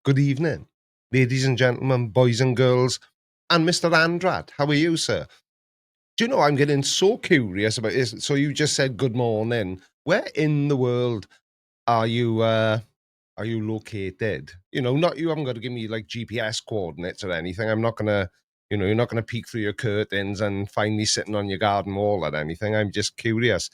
Good evening, ladies and gentlemen, boys and girls, and Mr. Andrad. How are you, sir? Do you know, I'm getting so curious about this. So you just said good morning. Where in the world are you located? You know, not you haven't got to give me like GPS coordinates or anything. I'm not gonna, you're not gonna peek through your curtains and find me sitting on your garden wall or anything. I'm just curious.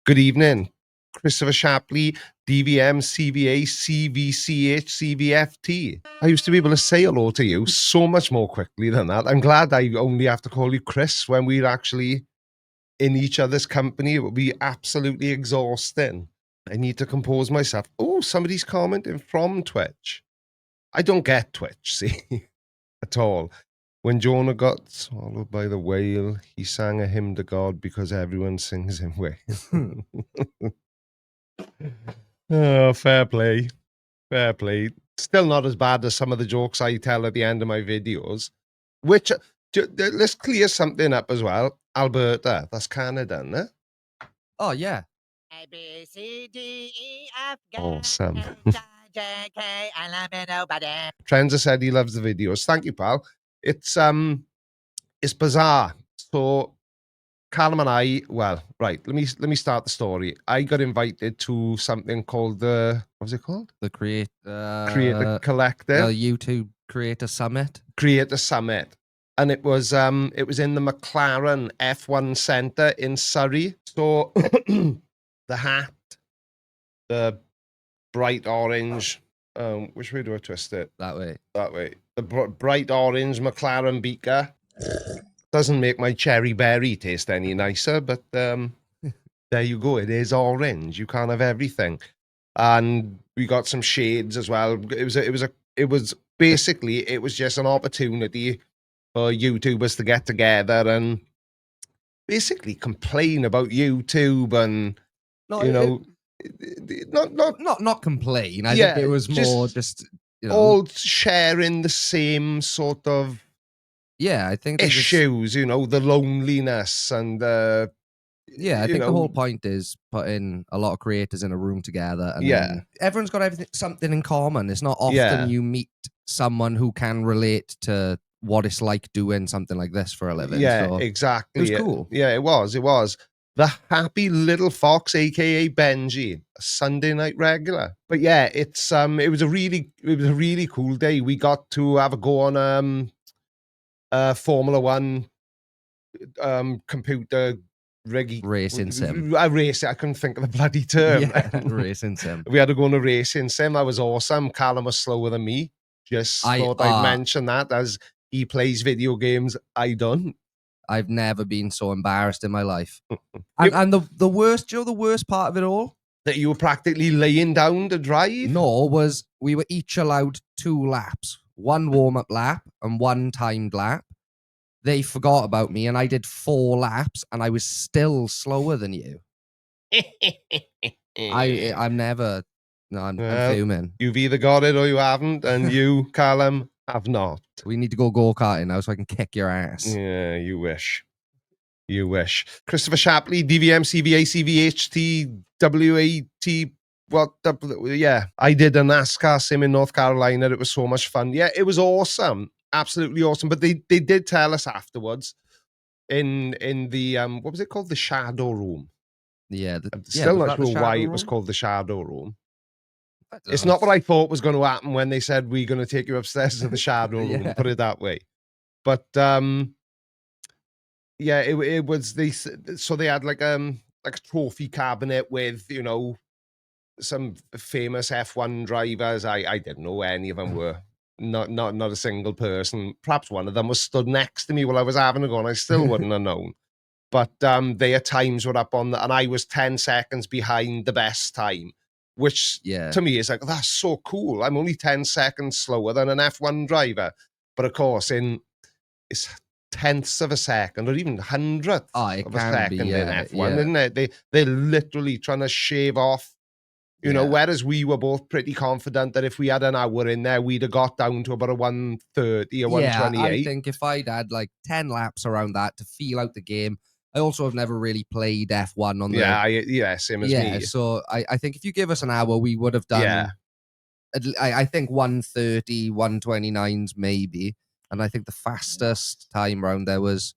Good evening, Christopher Shapley, DVM, CVA, CVCH, CVFT. I used to be able to say hello to you so much more quickly than that. I'm glad I only have to call you Chris when we're actually in each other's company. It would be absolutely exhausting. I need to compose myself. Oh, somebody's commenting from Twitch. I don't get Twitch, see, at all. When Jonah got swallowed by the whale, he sang a hymn to God because everyone sings in whale. Oh, fair play. Fair play. Still not as bad as some of the jokes I tell at the end of my videos. Which, let's clear something up as well. Alberta, that's Canada, isn't it? Oh, yeah. A, B, C, D, E, F, G, Awesome. H, I, J, K, I love you, nobody. Trenza said he loves the videos. Thank you, pal. It's bizarre. So Callum and I, well, right, let me start the story. I got invited to something called what was it called? The Creator Collective. YouTube Creator Summit. Creator Summit. And it was in the McLaren F1 Centre in Surrey. So the hat, the bright orange, which way do I twist it? That way. That way. The bright orange McLaren beaker doesn't make my cherry berry taste any nicer, but there you go. It is orange. You can't have everything. And we got some shades as well. It was basically just an opportunity for YouTubers to get together and basically complain about YouTube and not complain. I think it was more just all sharing the same sort of I think issues, the loneliness and I think the whole point is putting a lot of creators in a room together, and then everyone's got something in common. It's not often you meet someone who can relate to what it's like doing something like this for a living. Yeah, so exactly. It was cool. Yeah, it was. The happy little fox, aka Benji, a Sunday night regular. But yeah, it was a really cool day. We got to have a go on Formula One computer racing sim. I couldn't think of the bloody term. Racing sim. We had to go on a racing sim. That was awesome. Callum was slower than me. Just thought I'd mention that, as he plays video games, I don't. I've never been so embarrassed in my life. And the worst, the worst part of it all? That you were practically laying down to drive? No, was we were each allowed 2 laps. 1 warm-up lap and 1 timed lap. They forgot about me and I did 4 laps and I was still slower than you. I'm never... No, I'm fuming. You've either got it or you haven't, and you, Callum, have not. We need to go go-karting now so I can kick your ass. Yeah, you wish. You wish. Christopher Shapley, DVM, CVA, CVHT, WAT, yeah. I did a NASCAR sim in North Carolina. It was so much fun. Yeah, it was awesome. Absolutely awesome. But they did tell us afterwards in the, what was it called? The Shadow Room. Yeah. Still not sure why it was called the Shadow Room. It's not what I thought was going to happen when they said we're going to take you upstairs to the Shadow Room, put it that way. But yeah, it was so they had like a trophy cabinet with, some famous F1 drivers. I didn't know any of them were. Not a single person. Perhaps one of them was stood next to me while I was having a go, and I still wouldn't have known. But their times were up on and I was 10 seconds behind the best time. Which to me is like, that's so cool. I'm only 10 seconds slower than an F1 driver. But of course, it's tenths of a second or even hundredths of a second in F1, isn't it? They're literally trying to shave off, whereas we were both pretty confident that if we had an hour in there, we'd have got down to about a 130 or 128. I think if I'd had like 10 laps around that to feel out the game. I also have never really played F1 on the... same as me. So I think if you give us an hour, we would have done I think 130, 129s maybe. And I think the fastest time round there was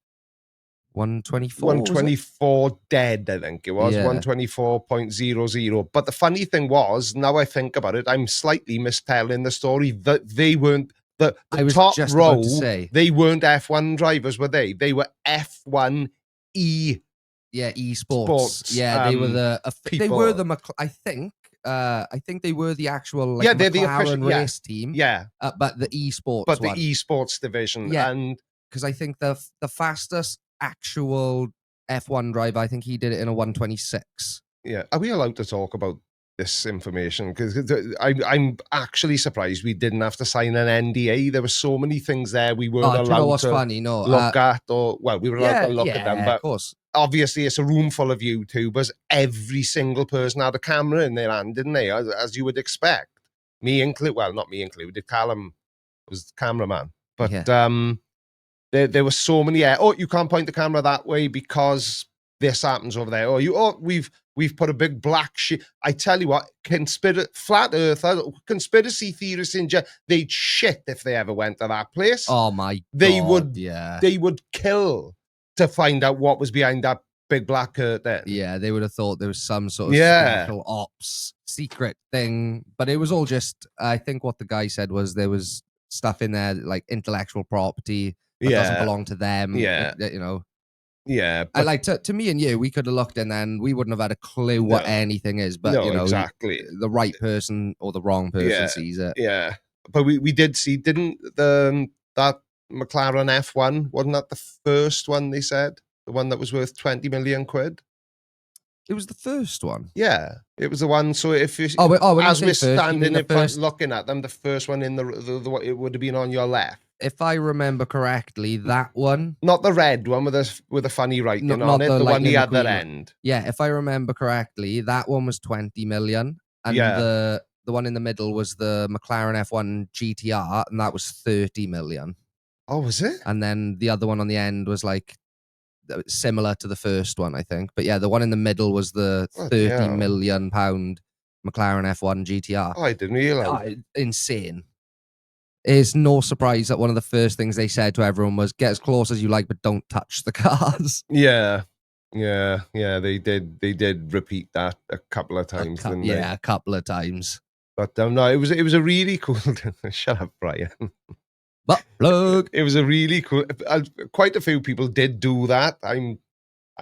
124. 124 dead, I think it was. 124.00. But the funny thing was, now I think about it, I'm slightly mistelling the story that they weren't the top row. They weren't F1 drivers, were they? They were F1 esports. Yeah, they were they were the I think they were the actual like they're McLaren the official race team. Yeah. But the esports the esports division. Yeah. And because I think the fastest actual F1 driver, I think he did it in a 126. Yeah. Are we allowed to talk about this information? Because I'm actually surprised we didn't have to sign an NDA. There were so many things there we weren't allowed to funny? No, look at, or we were allowed to look at them. But of course. Obviously, it's a room full of YouTubers. Every single person had a camera in their hand, didn't they? As you would expect. Me included. Well, not me included. Callum was the cameraman. But there were so many. Oh, you can't point the camera that way because this happens over there. We've put a big black sheet. I tell you what, flat earthers, conspiracy theorists they'd shit if they ever went to that place. Oh my God. They would kill to find out what was behind that big black curtain. Yeah, they would have thought there was some sort of special ops secret thing, but it was all just, I think what the guy said was there was stuff in there like intellectual property that doesn't belong to them. Yeah. You know. Yeah. But like to me and you, we could have looked in there and we wouldn't have had a clue what anything is, but you know, exactly. The right person or the wrong person sees it. Yeah. But we did see, didn't that McLaren F1, wasn't that the first one they said? The one that was worth 20 million quid? It was the first one. Yeah, it was the one. So if you, as we're standing in front looking at them, the first one in the it would have been on your left. If I remember correctly, that one, not the red one with a funny writing on it, the one the other end. Yeah, if I remember correctly, that one was 20 million, and the one in the middle was the McLaren F1 GTR, and that was 30 million. Oh, was it? And then the other one on the end was like similar to the first one, I think. But yeah, the one in the middle was the 30 million pound McLaren F1 GTR. Oh, I didn't realize. Insane. It's no surprise that one of the first things they said to everyone was get as close as you like, but don't touch the cars. Yeah. They did repeat that a couple of times. A couple of times. But no, it was a really cool. Shut up, Brian. But look, it was a really cool. Quite a few people did do that. I'm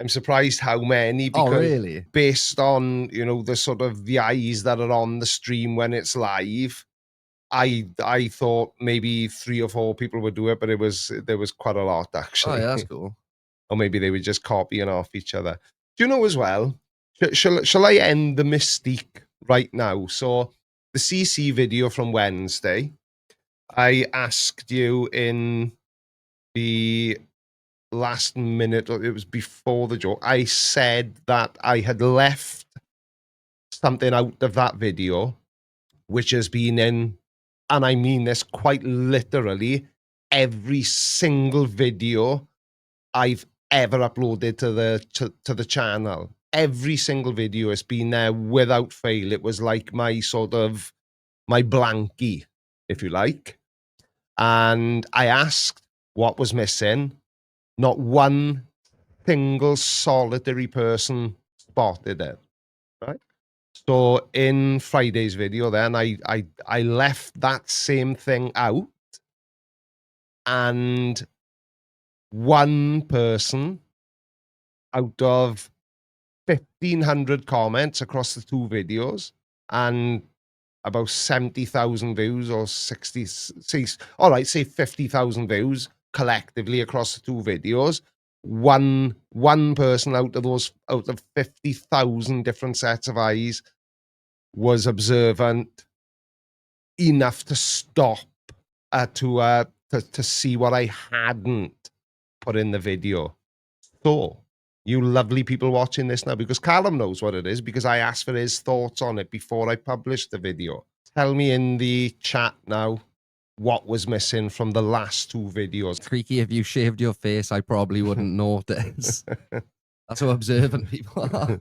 surprised how many. Because really? Based on the sort of the eyes that are on the stream when it's live, I thought maybe 3 or 4 people would do it, but there was quite a lot actually. Oh, yeah, that's cool. Or maybe they were just copying off each other. Do you know as well? Shall I end the mystique right now? So the CC video from Wednesday. I asked you in the last minute, or it was before the joke, I said that I had left something out of that video, which has been in, and I mean this quite literally, every single video I've ever uploaded to the channel. Every single video has been there without fail. It was like my blankie, if you like. And I asked what was missing. Not one single solitary person spotted it. Right? So in Friday's video then, I left that same thing out. And one person out of 1,500 comments across the 2 videos and about 70,000 views or 50,000 views collectively across the 2 videos. One person out of 50,000 different sets of eyes was observant enough to stop to see what I hadn't put in the video. So, you lovely people watching this now, because Callum knows what it is, because I asked for his thoughts on it before I published the video. Tell me in the chat now what was missing from the last 2 videos. Creaky, if you shaved your face, I probably wouldn't notice. That's how observant people are.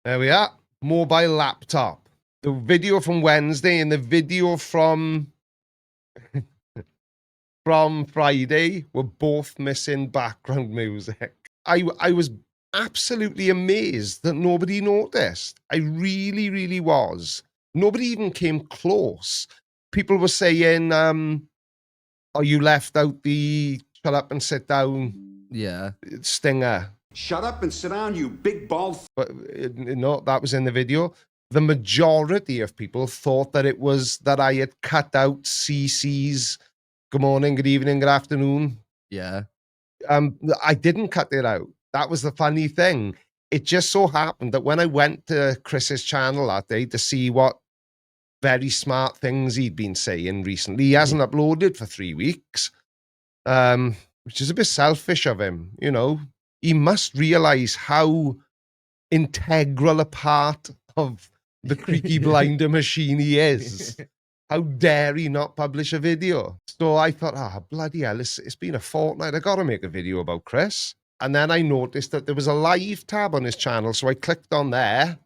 There we are. Mobile laptop. The video from Wednesday and the video from Friday were both missing background music. I was absolutely amazed that nobody noticed. I really, really was. Nobody even came close. People were saying, "Oh, you left out the shut up and sit down." Yeah. Stinger. Shut up and sit down, you big bald. But no, that was in the video. The majority of people thought that it was that I had cut out CC's good morning, good evening, good afternoon. Yeah. I didn't cut it out. That was the funny thing. It just so happened that when I went to Chris's channel that day to see what very smart things he'd been saying recently, he hasn't uploaded for 3 weeks, which is a bit selfish of him. You know, he must realize how integral a part of the Creaky Blinder machine he is. How dare he not publish a video? So I thought, bloody hell, it's been a fortnight. I got to make a video about Chris. And then I noticed that there was a live tab on his channel. So I clicked on there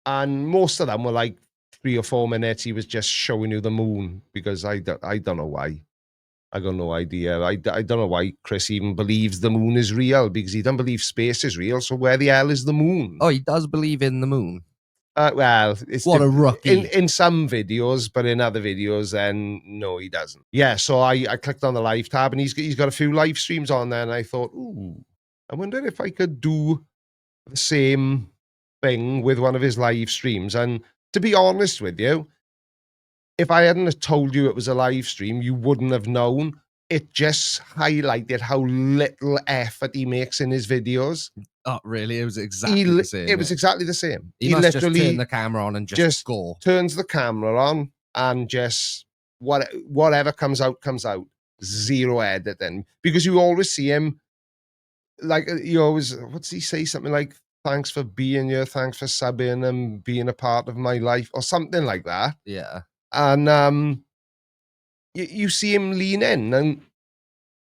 and most of them were like 3 or 4 minutes. He was just showing you the moon because I don't know why. I got no idea. I don't know why Chris even believes the moon is real because he doesn't believe space is real. So where the hell is the moon? Oh, he does believe in the moon. Well, it's what a rookie. In some videos, but in other videos, then no, he doesn't. Yeah, so I clicked on the live tab and he's got a few live streams on there, and I thought, ooh, I wonder if I could do the same thing with one of his live streams. And to be honest with you, if I hadn't have told you it was a live stream, you wouldn't have known. It just highlighted how little effort he makes in his videos. Oh, really? It was exactly the same. It was exactly the same. He must literally just turn the camera on and just go. Turns the camera on and just whatever comes out, comes out. Zero editing. Because you always see him, like, you always, what's he say? Something like, thanks for being here, thanks for subbing and being a part of my life, or something like that. Yeah. And you see him lean in and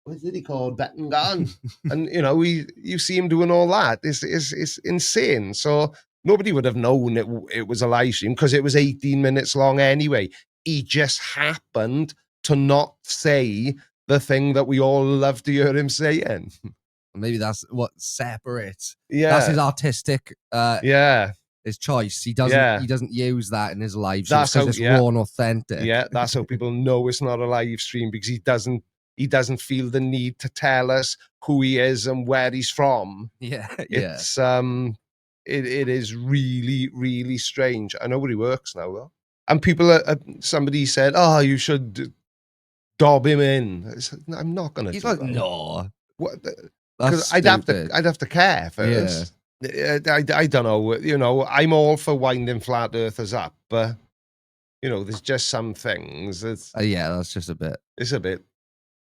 what did he call betting gone? And you know, you see him doing all that. It's insane. So nobody would have known it was a live stream because it was 18 minutes long anyway. He just happened to not say the thing that we all love to hear him saying. Maybe that's what separates. Yeah, that's his artistic. Yeah. His choice. He doesn't use that in his live stream because it's raw and authentic. Yeah, that's how people know it's not a live stream because he doesn't feel the need to tell us who he is and where he's from. Yeah, it's it is really, really strange. I know where he works now though, and people somebody said, "Oh, you should dob him in." I'm not gonna. He's like, that. No, what? Because I'd have to care first. Yeah. I don't know. You know, I'm all for winding flat earthers up, but you know, there's just some things. Yeah, that's just a bit. It's a bit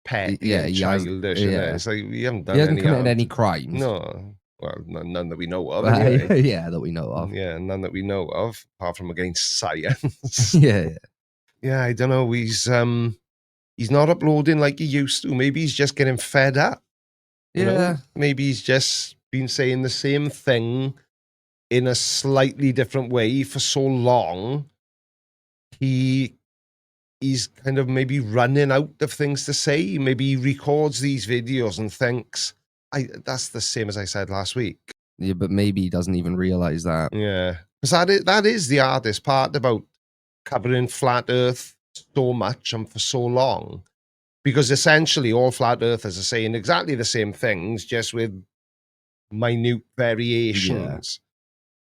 petty and childish. Isn't it? It's like you haven't done. He hasn't committed any crimes. No, well, none that we know of. Anyway. Yeah, that we know of. Yeah, none that we know of, apart from against science. Yeah. I don't know. He's not uploading like he used to. Maybe he's just getting fed up. You know? Maybe he's just been saying the same thing in a slightly different way for so long. He's kind of maybe running out of things to say. Maybe he records these videos and thinks, that's the same as I said last week. Yeah, but maybe he doesn't even realize that. Yeah. Because that is the hardest part about covering flat earth so much and for so long. Because essentially all flat earthers are saying exactly the same things, just with minute variations.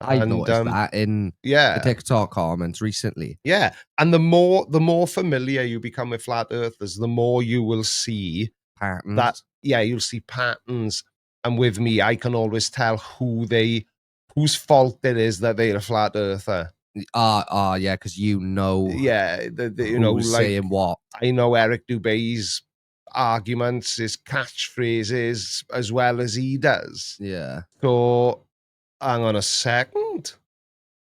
Yeah. I've noticed that in the TikTok comments recently. Yeah. And the more familiar you become with flat earthers, the more you will see patterns. You'll see patterns. And with me, I can always tell whose fault it is that they're a flat earther. Yeah, because you know. Yeah, you know, like saying what. I know Eric Dubé's arguments, his catchphrases, as well as he does. Yeah. So, hang on a second.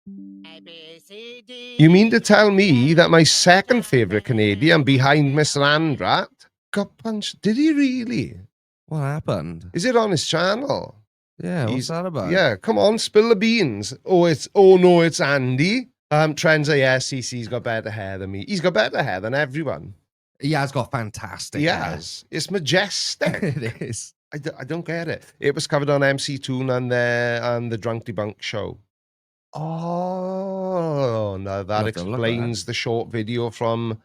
You mean to tell me that my second favourite Canadian behind Mr. Andrat got punched? Did he really? What happened? Is it on his channel? Yeah, what's that about? Yeah, come on, spill the beans. Oh no, it's Andy. Trends are, yeah, CC's got better hair than me. He's got better hair than everyone. He has got fantastic hair. Yes. It's majestic. It is. I don't get it. It was covered on MC Toon and the Drunk Debunk show. Oh, no, that explains the short video from...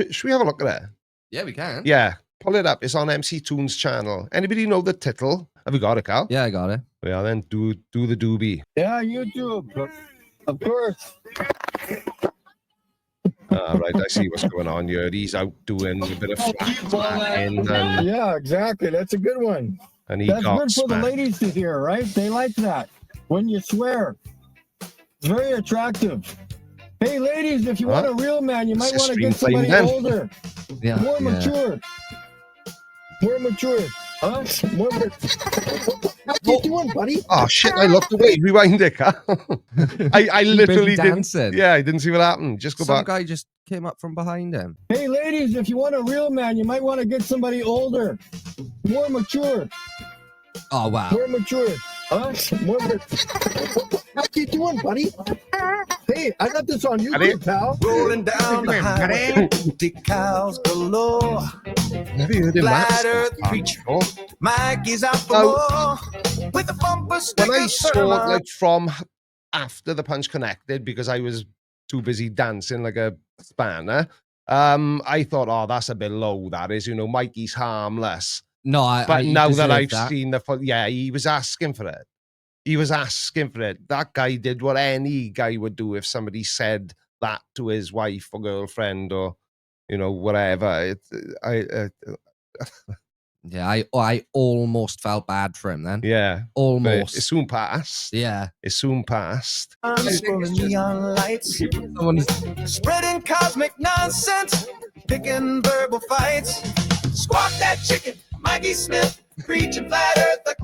Should we have a look at it? Yeah, we can. Yeah, pull it up. It's on MC Toon's channel. Anybody know the title? Have you got it, Cal? Yeah, I got it. Yeah, then do the doobie. Yeah, YouTube. Of course. Right, I see what's going on here. He's out doing a bit of flat and yeah, exactly. That's a good one. And that's good for the ladies to hear, right? They like that. When you swear. It's very attractive. Hey, ladies, if you want a real man, you might want to get somebody older. Yeah. More mature. More mature. Huh? More What are you doing, buddy? Oh, shit, I looked away. Rewind it, Cal. I literally didn't. Yeah, I didn't see what happened. Just go back. Some guy just came up from behind him. Hey, ladies, if you want a real man, you might want to get somebody older. More mature. Oh, wow. More mature. Huh? More What are you doing, buddy? Hey, I got this on YouTube, pal. Rolling down the highway, decals galore. Flat Earth preacher, Mikey's out for more. With a bumper sticker. When I saw it, like, from after the Punch connected, because I was too busy dancing like a spanner, I thought, oh, that's a bit low, that is. You know, Mikey's harmless. No, but now that I've seen yeah, he was asking for it. He was asking for it. That guy did what any guy would do if somebody said that to his wife or girlfriend or, you know, whatever. Yeah, I almost felt bad for him then. Yeah. Almost. It soon passed. Yeah. It soon passed. Neon lights. Spreading cosmic nonsense. Picking verbal fights. Squawk that chicken. Mikey Smith. Preaching flat earth. The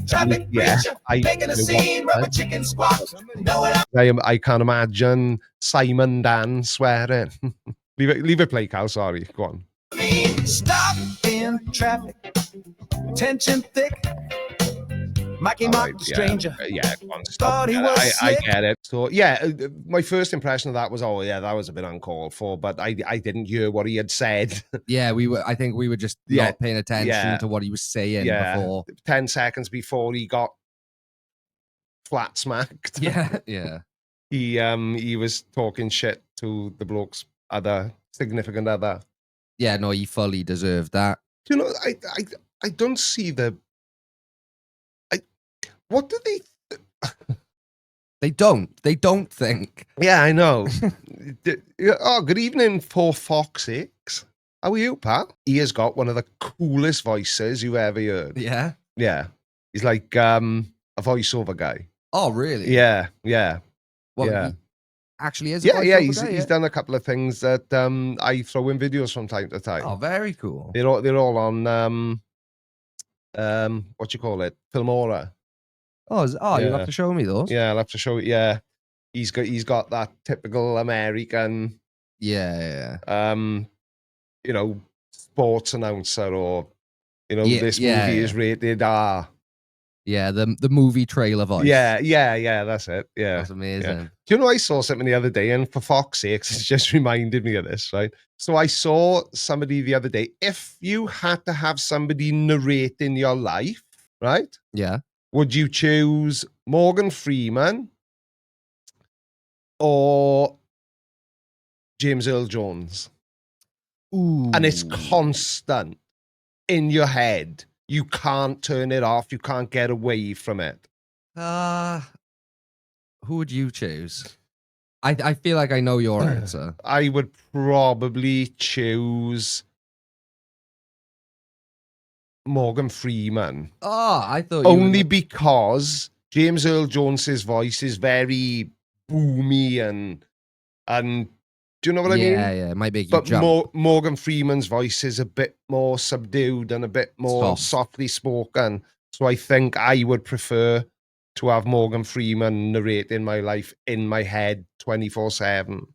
cosmic myth. Making a scene. Rubber chicken squawks. I can't imagine Simon Dan swearing. leave it play, Cal. Sorry. Go on. Stop in traffic. Tension thick. Mikey mocked the stranger. Yeah, go on, stop. I get it. So yeah, my first impression of that was, oh yeah, that was a bit uncalled for, but I didn't hear what he had said. Yeah, I think we were just not paying attention to what he was saying before. 10 seconds before he got flat smacked. Yeah, yeah. He was talking shit to the bloke's other significant other. Yeah, no, he fully deserved that. You know, I don't see the... what do they... They don't think. Yeah, I know. Oh, good evening, for Fox 6. How are you, pal? He has got one of the coolest voices you've ever heard. Yeah? Yeah. He's like a voiceover guy. Oh, really? Yeah, yeah. Well, yeah. He actually is. He's done a couple of things that I throw in videos from time to time. Oh, very cool. They're all on what you call it, Filmora. Oh, you'll have to show me those. Yeah, I'll have to show it. Yeah, he's got that typical American. Yeah. You know, sports announcer, or you know, this movie is rated R. Yeah, the movie trailer voice. Yeah, that's it. Yeah. That's amazing. Yeah. Do you know, I saw something the other day, and for Fox's sake, it just reminded me of this, right? So I saw somebody the other day. If you had to have somebody narrating your life, right? Yeah. Would you choose Morgan Freeman or James Earl Jones? Ooh. And it's constant in your head. You can't turn it off. You can't get away from it. Who would you choose? I feel like I know your answer. I would probably choose Morgan Freeman. Oh, I thought only because James Earl Jones's voice is very boomy and do you know what I mean? Yeah, it might make you jump. But Morgan Freeman's voice is a bit more subdued and a bit more softly spoken. So I think I would prefer to have Morgan Freeman narrating my life in my head 24/7.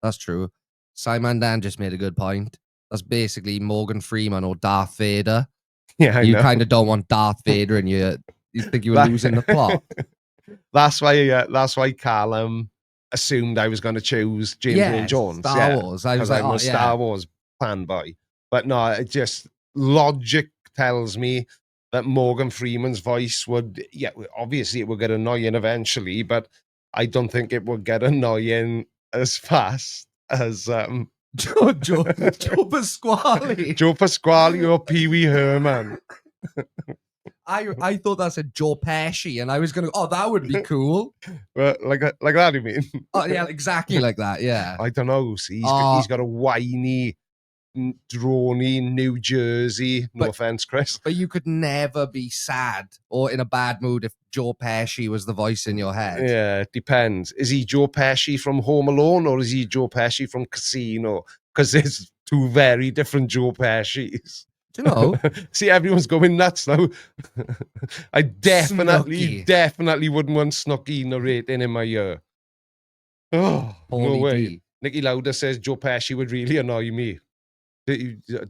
That's true. Simon Dan just made a good point. That's basically Morgan Freeman or Darth Vader. Yeah, you kind of don't want Darth Vader, and you think you were losing the plot. That's why Callum assumed I was going to choose James Earl Jones. Star Wars. I was like, I'm a Star Wars fanboy. But no, it just logic tells me that Morgan Freeman's voice would, obviously it would get annoying eventually, but I don't think it would get annoying as fast as Joe Pasquale. Joe Pasquale or Pee Wee Herman. I thought that said Joe Pesci, and I was gonna. Oh, that would be cool. Well, like that, you mean? Oh yeah, exactly like that. Yeah. I don't know. See, he's got a whiny, drawny New Jersey. No offense, Chris. But you could never be sad or in a bad mood if Joe Pesci was the voice in your head. Yeah, it depends. Is he Joe Pesci from Home Alone or is he Joe Pesci from Casino? Because there's two very different Joe Pescis. Do you know? See, everyone's going nuts now. I definitely wouldn't want Snooki narrating in my ear. Oh, no way. Nicky Lauder says Joe Pesci would really annoy me.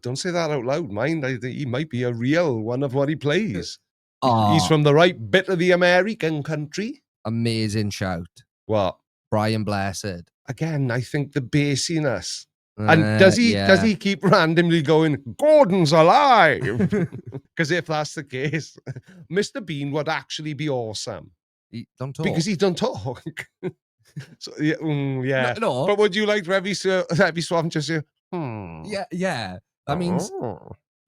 Don't say that out loud, mind. He might be a real one of what he plays. He's from the right bit of the American country. Amazing shout. What? Brian Blessed. Again, I think the bassiness. And does he keep randomly going, Gordon's alive? Because if that's the case, Mr. Bean would actually be awesome. He don't talk. Because he don't talk. So, yeah. No. But would you like to every swap just say, Yeah. That means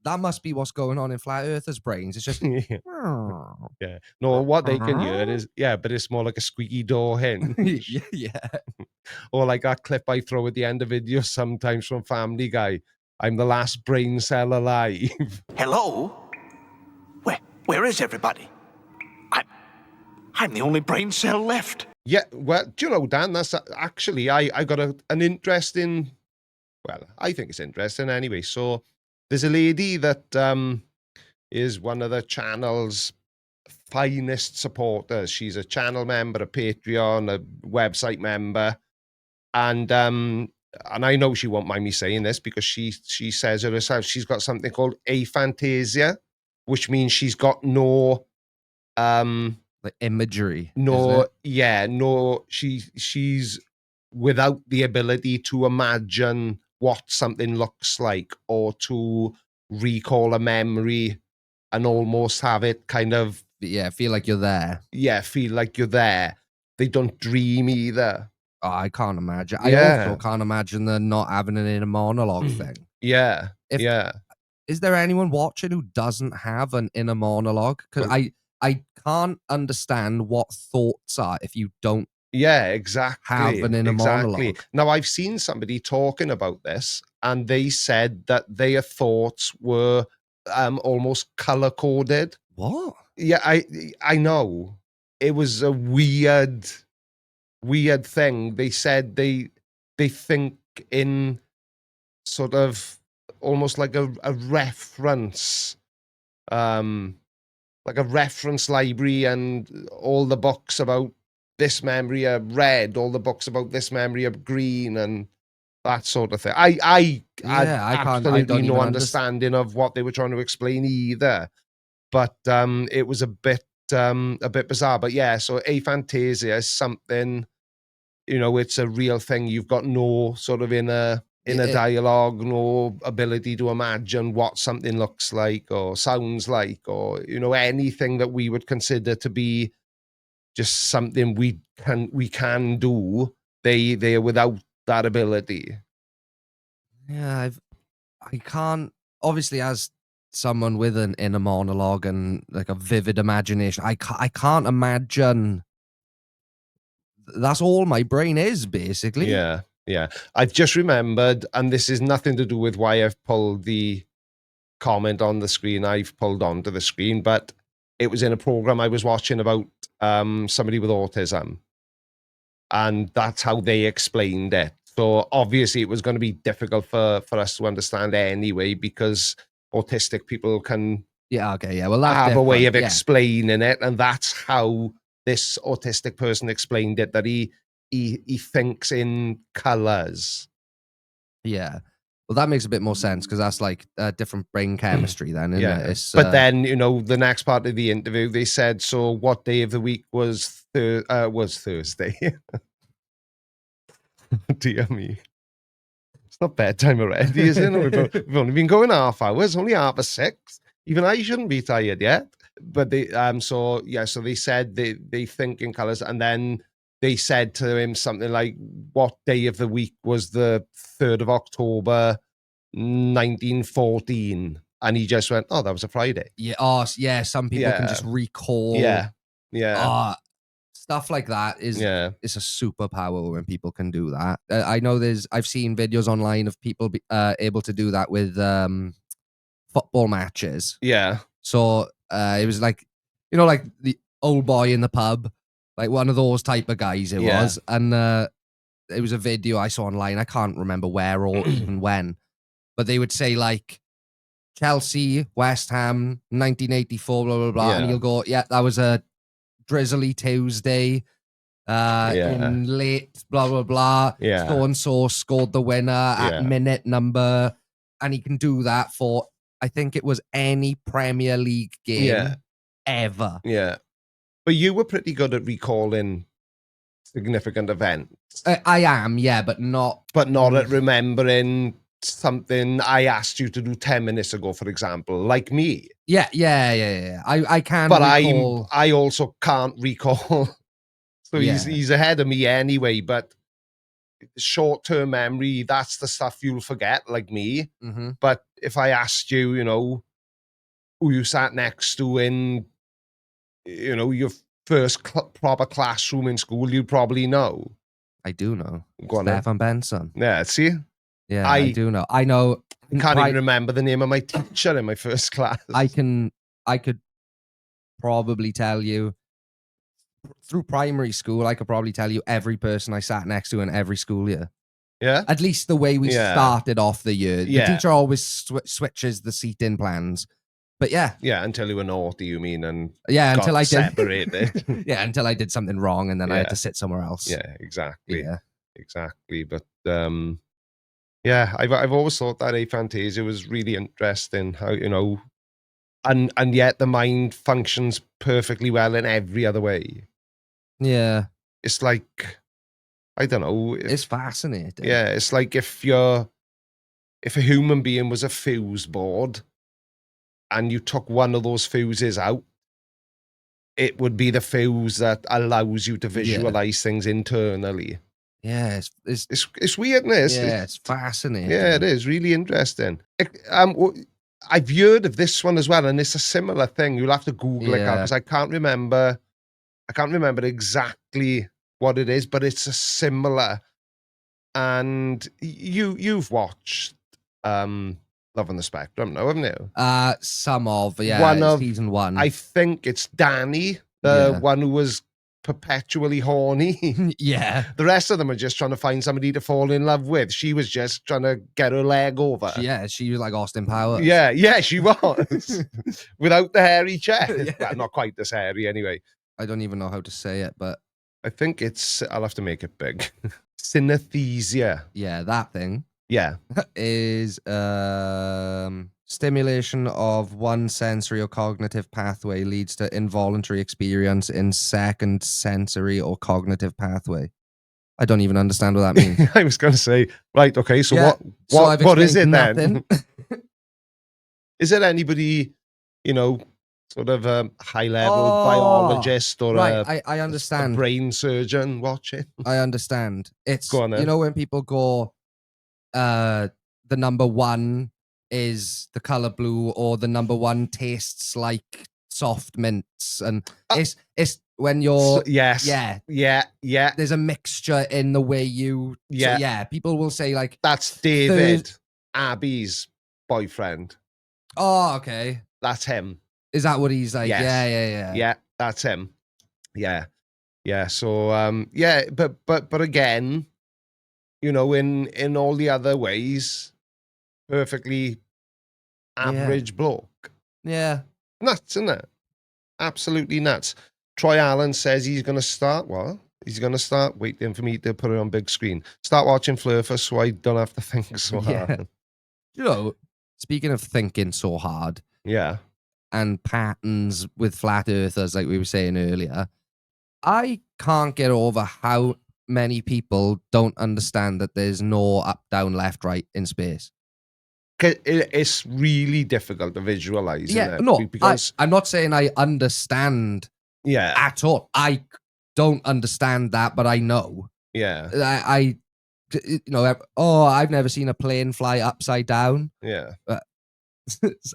that must be what's going on in flat earthers' brains. It's just yeah. No, what they can hear is but it's more like a squeaky door hinge. yeah. Or like that clip I throw at the end of videos sometimes from Family Guy. I'm the last brain cell alive. Hello? Where is everybody? I'm the only brain cell left. Yeah, well, do you know, Dan, that's actually, I got an interesting, well, I think it's interesting anyway. So there's a lady that is one of the channel's finest supporters. She's a channel member, a Patreon, a website member. And I know she won't mind me saying this because she says it herself. She's got something called aphantasia, which means she's got no like imagery. She's without the ability to imagine what something looks like or to recall a memory and almost have it kind of feel like you're there. Feel like you're there. They don't dream either. Oh, I can't imagine. I also can't imagine the not having an inner monologue thing. Is there anyone watching who doesn't have an inner monologue? Because I can't understand what thoughts are if you don't have an inner monologue. Now, I've seen somebody talking about this, and they said that their thoughts were almost color-coded. What? Yeah, I know. It was a weird thing. They said they think in sort of almost like a reference, like a reference library, and all the books about this memory are red, all the books about this memory are green, and that sort of thing. I had absolutely no understanding of what they were trying to explain either, but it was a bit bizarre. But yeah, so aphantasia is something, it's a real thing. You've got no sort of inner dialogue, no ability to imagine what something looks like or sounds like, or anything that we would consider to be just something we can do. They're without that ability. Yeah, I can't, obviously, as someone with an inner monologue and like a vivid imagination, I can't imagine. That's all my brain is, basically. Yeah. I've just remembered, and this is nothing to do with why I've pulled the comment on the screen. I've pulled onto the screen, but it was in a program I was watching about somebody with autism, and that's how they explained it. So obviously it was going to be difficult for us to understand anyway, because autistic people can have a way of explaining it, and that's how this autistic person explained it, that he thinks in colors. Yeah. Well, that makes a bit more sense because that's like different brain chemistry then, isn't it? But then, the next part of the interview, they said, so what day of the week was Thursday? Dear me. It's not bedtime already, is it? We've only been going half hours, only 6:30. Even I shouldn't be tired yet. But they so they said they think in colours, and then they said to him something like, what day of the week was the 3rd of October 1914? And he just went, oh, that was a Friday. Yeah. Oh, yeah. Some people can just recall. Yeah. Stuff like that is it's a superpower when people can do that. I know I've seen videos online of people able to do that with football matches. Yeah. So it was like, you know, like the old boy in the pub, like one of those type of guys it was. And it was a video I saw online. I can't remember where or even when, but they would say like Chelsea, West Ham, 1984, blah, blah, blah. And he'll go, yeah, that was a drizzly Tuesday. In late, blah, blah, blah. So-and-so scored the winner at minute number. And he can do that for, I think it was any Premier League game ever. Yeah. But you were pretty good at recalling significant events. I am, but not... But not at remembering something I asked you to do 10 minutes ago, for example, like me. Yeah. I can recall... I also can't recall. So he's ahead of me anyway, but short-term memory, that's the stuff you'll forget, like me. Mm-hmm. But if I asked you, you know, who you sat next to in, you know, your first proper classroom in school, you'd probably know. I do know. Go on, Stefan Benson. Yeah, see? Yeah, I do know. I know. I can't even remember the name of my teacher in my first class. I could probably tell you through primary school, I could probably tell you every person I sat next to in every school year. Yeah. At least the way we started off the year. The teacher always switches the seating plans. But yeah. Yeah, until you were naughty, you mean, and until I did separated. Until I did something wrong and then I had to sit somewhere else. Yeah, exactly. Yeah. Exactly. But I've always thought that aphantasia was really interesting. How, you know, and yet the mind functions perfectly well in every other way. Yeah. It's like, I don't know. It's fascinating. Yeah, it's like if a human being was a fuse board and you took one of those fuses out, it would be the fuse that allows you to visualize things internally. Yeah, it's weird, isn't it? It's fascinating. Yeah, it is really interesting. I've heard of this one as well, and it's a similar thing. You'll have to Google it because I can't remember exactly what it is, but it's a similar. And you've watched Love on the Spectrum, no, haven't you? Some of season 1. I think it's Danny, the one who was perpetually horny. Yeah. The rest of them are just trying to find somebody to fall in love with. She was just trying to get her leg over. She was like Austin Powers. Yeah, she was. Without the hairy chest. Well, not quite this hairy anyway. I don't even know how to say it, but I think I'll have to make it big. Synesthesia. Yeah, that thing. Yeah. Is stimulation of one sensory or cognitive pathway leads to involuntary experience in second sensory or cognitive pathway. I don't even understand what that means. I was going to say, right, okay, so what is it then? Is it anybody, you know, sort of a high-level biologist or I understand. A brain surgeon watching? I understand. It's, go on, then. You know, when people go, the number 1 is the color blue, or the number 1 tastes like soft mints, and it's when you're there's a mixture in the way you people will say like that's David Abby's boyfriend. Oh, okay, that's him. Is that what he's like? Yes. Yeah, that's him. Yeah so but again, you know, in all the other ways, perfectly average bloke. Yeah. Nuts, isn't it? Absolutely nuts. Troy Allen says he's going to start, waiting for me to put it on big screen. Start watching Flurfer so I don't have to think so hard. You know, speaking of thinking so hard. Yeah. And patterns with flat earthers, like we were saying earlier, I can't get over how many people don't understand that there's no up, down, left, right in space. It's really difficult to visualize. Yeah, isn't it? no, Because I'm not saying I understand at all. I don't understand that, but I know. Yeah. I you know, I've never seen a plane fly upside down. Yeah.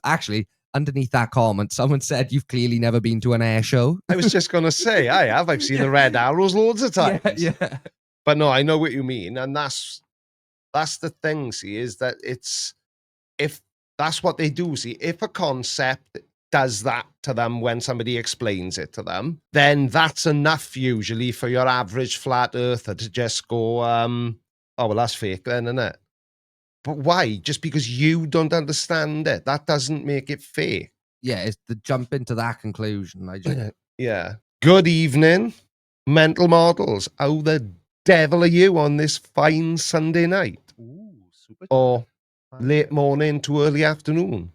Actually, underneath that comment, someone said you've clearly never been to an air show. I was just gonna say, I have. I've seen the red arrows loads of times. Yeah. But no, I know what you mean, and that's the thing. See, is that if that's what they do. See, if a concept does that to them when somebody explains it to them, then that's enough usually for your average flat earther to just go, oh well, that's fake then, isn't it? But why? Just because you don't understand it, that doesn't make it fake. Yeah, it's the jump into that conclusion. Yeah. Good evening, mental models. How the devil are you on this fine Sunday night? Ooh, super. Or late morning to early afternoon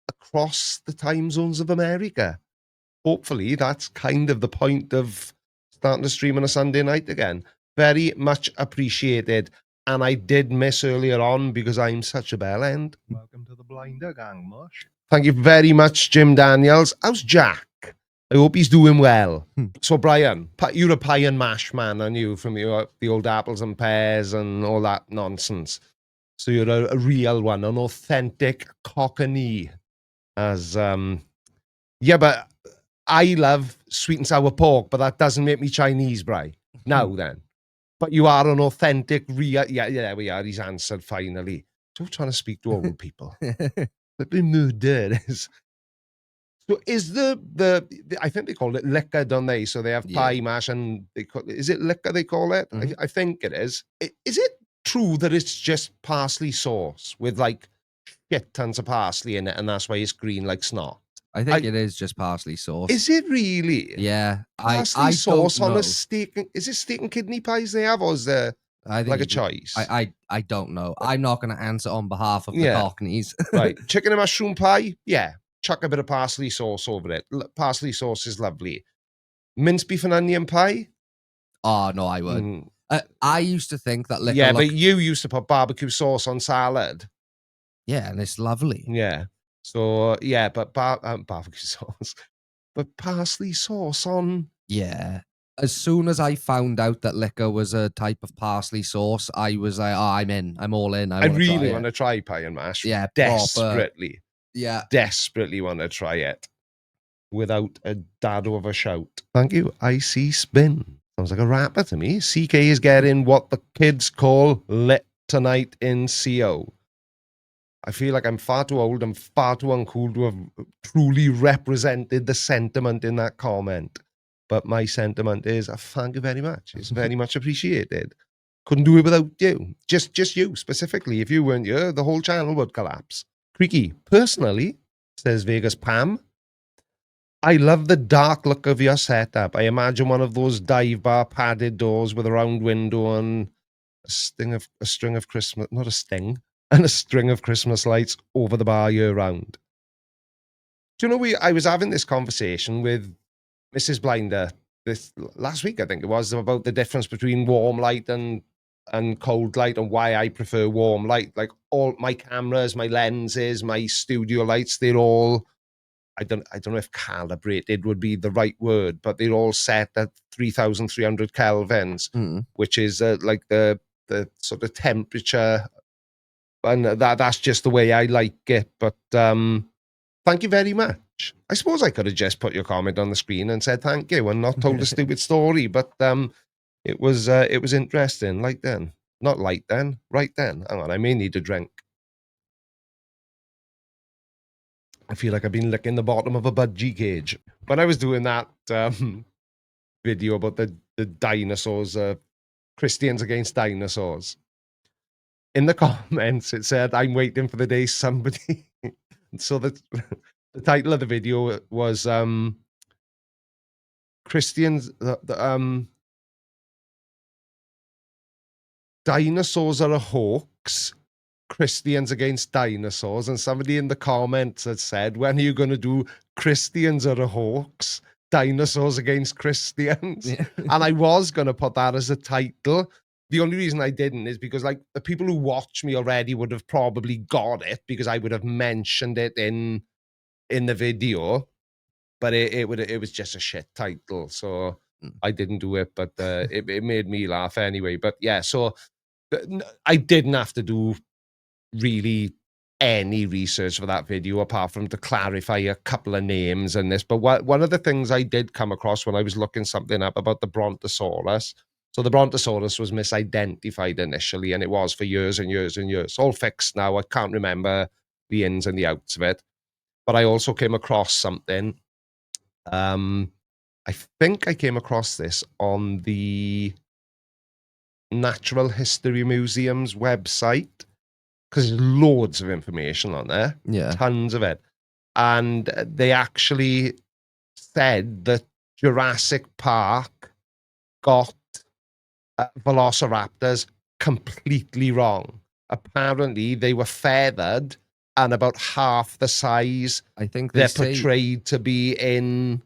across the time zones of America? Hopefully, that's kind of the point of starting to stream on a Sunday night again. Very much appreciated. And I did miss earlier on because I'm such a bell end. Welcome to the Blinder Gang, Mush. Thank you very much, Jim Daniels. How's Jack? I hope he's doing well. So, Brian, you're a pie and mash man, aren't you? From the old apples and pears and all that nonsense. So you're a real one, an authentic cockney. Yeah, but I love sweet and sour pork, but that doesn't make me Chinese, Bri. Now then. But you are an authentic, real... Yeah, there we are. He's answered finally. Stop trying to speak to old people. But the mood there is... So is the I think they call it liquor, don't they? So they have pie mash and is it liquor they call it? Mm-hmm. I think it is. Is it true that it's just parsley sauce with like shit tons of parsley in it and that's why it's green like snot? I think it is just parsley sauce. Is it really? Yeah. Parsley sauce on a steak. Is it steak and kidney pies they have, or is there like a choice? I don't know. I'm not going to answer on behalf of the Cockneys. Right. Chicken and mushroom pie? Yeah. Chuck a bit of parsley sauce over it. Parsley sauce is lovely. Minced beef and onion pie? Oh, no, I would. I used to think that liquor... Yeah, but you used to put barbecue sauce on salad. Yeah, and it's lovely. Yeah. So, yeah, but barbecue sauce. But parsley sauce on... Yeah. As soon as I found out that liquor was a type of parsley sauce, I was like, oh, I'm in. I'm all in. I really want to try pie and mash. Yeah, desperately. Yeah. Desperately want to try it. Without a dado of a shout. Thank you. IC Spin. Sounds like a rapper to me. CK is getting what the kids call lit tonight in CO. I feel like I'm far too old and far too uncool to have truly represented the sentiment in that comment. But my sentiment is, thank you very much. It's very much appreciated. Couldn't do it without you. Just you, specifically. If you weren't here, the whole channel would collapse. Creaky, personally, says Vegas Pam, I love the dark look of your setup. I imagine one of those dive bar padded doors with a round window and a string of Christmas, not a sting, and a string of Christmas lights over the bar year round. Do you know, I was having this conversation with Mrs. Blinder this last week, I think it was, about the difference between warm light and cold light and why I prefer warm light. Like all my cameras, my lenses, my studio lights, they're all, I don't know if calibrated would be the right word, but they're all set at 3,300 kelvins, which is like the sort of temperature, and that's just the way I like it. But thank you very much. I suppose I could have just put your comment on the screen and said thank you and not told a stupid story, but it was interesting. Right then. Right then. Hang on, I may need a drink. I feel like I've been licking the bottom of a budgie cage. When I was doing that video about the dinosaurs, Christians against dinosaurs, in the comments it said, I'm waiting for the day somebody... So the title of the video was Christians... Dinosaurs are a hoax. Christians against dinosaurs. And somebody in the comments had said, when are you going to do Christians are a hoax? Dinosaurs Against Christians. Yeah. And I was going to put that as a title. The only reason I didn't is because like the people who watch me already would have probably got it because I would have mentioned it in the video, but it was just a shit title. So I didn't do it, but it made me laugh anyway. But yeah, so I didn't have to do really any research for that video apart from to clarify a couple of names and this. But one of the things I did come across when I was looking something up about the Brontosaurus. So the Brontosaurus was misidentified initially, and it was for years and years and years. All fixed now. I can't remember the ins and the outs of it. But I also came across something. I think I came across this on the Natural History Museum's website because there's loads of information on there. Yeah. Tons of it. And they actually said that Jurassic Park got velociraptors completely wrong. Apparently, they were feathered and about half the size I think they're portrayed to be in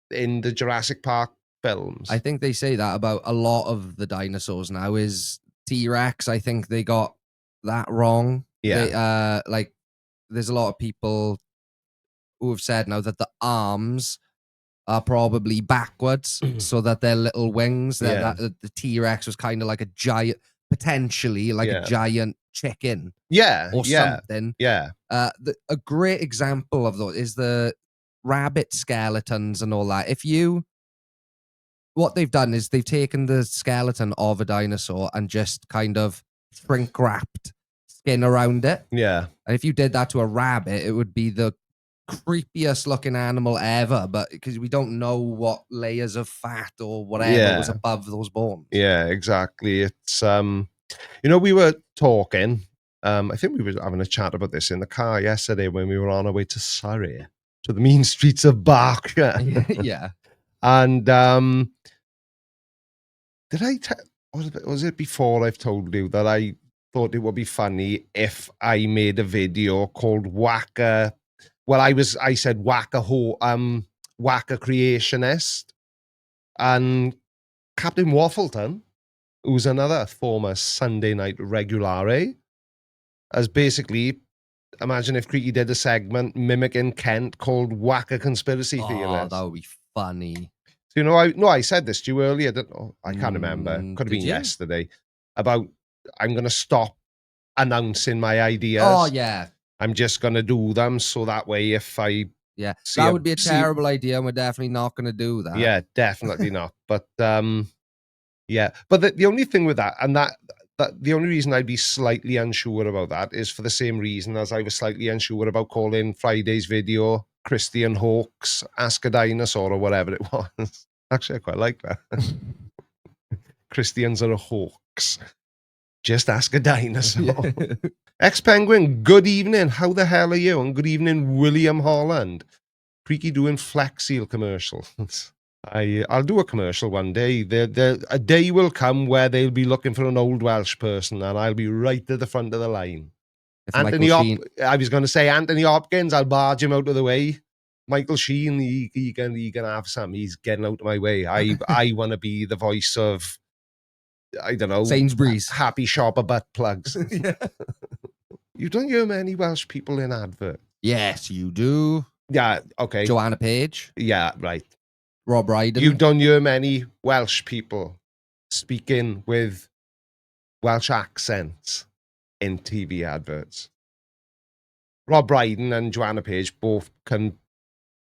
the Jurassic Park films. I think they say that about a lot of the dinosaurs now. Is T-Rex? I think they got that wrong. Yeah. Like there's a lot of people who have said now that the arms are probably backwards so that their little wings, that the T-Rex was kind of like a giant, potentially like a giant chicken. Yeah. Or something. Yeah. A great example of that is the rabbit skeletons and all that. What they've done is they've taken the skeleton of a dinosaur and just kind of shrink wrapped skin around it. Yeah. And if you did that to a rabbit, it would be the creepiest looking animal ever, but because we don't know what layers of fat or whatever was above those bones. Yeah, exactly. It's we were talking. I think we were having a chat about this in the car yesterday when we were on our way to Surrey, to the mean streets of Berkshire. Yeah. And did I was it before I've told you that I thought it would be funny if I made a video called Whacker? Well, I said Whacker Creationist, and Captain Waffleton, who's another former Sunday night regulare, as basically, imagine if Creaky did a segment mimicking Kent called Whacker Conspiracy Theorist. Oh, that would be funny. So, I said this to you earlier. I can't remember. Could have been yesterday. About I'm going to stop announcing my ideas. Oh, yeah. I'm just going to do them. So that way, if I... Yeah, that would be a terrible idea. And we're definitely not going to do that. Yeah, definitely not. But, yeah. But the only thing with that, and that the only reason I'd be slightly unsure about that is for the same reason as I was slightly unsure about calling Friday's video Christian Hoax, Ask a Dinosaur, or whatever it was. Actually, I quite like that. Christians are a hoax. Just ask a dinosaur. Ex-Penguin, good evening. How the hell are you? And good evening, William Holland. Creaky doing Flex Seal commercials. I'll do a commercial one day. A day will come where they'll be looking for an old Welsh person, and I'll be right at the front of the line. I was going to say Anthony Hopkins. I'll barge him out of the way. Michael Sheen, he can have some. He's getting out of my way. I want to be the voice of, I don't know, Sainsbury's. Happy Shopper butt plugs. Yeah. You don't hear many Welsh people in advert. Yes, you do. Yeah, okay. Joanna Page. Yeah, right. Rob Brydon. You don't hear many Welsh people speaking with Welsh accents in TV adverts. Rob Brydon and Joanna Page both can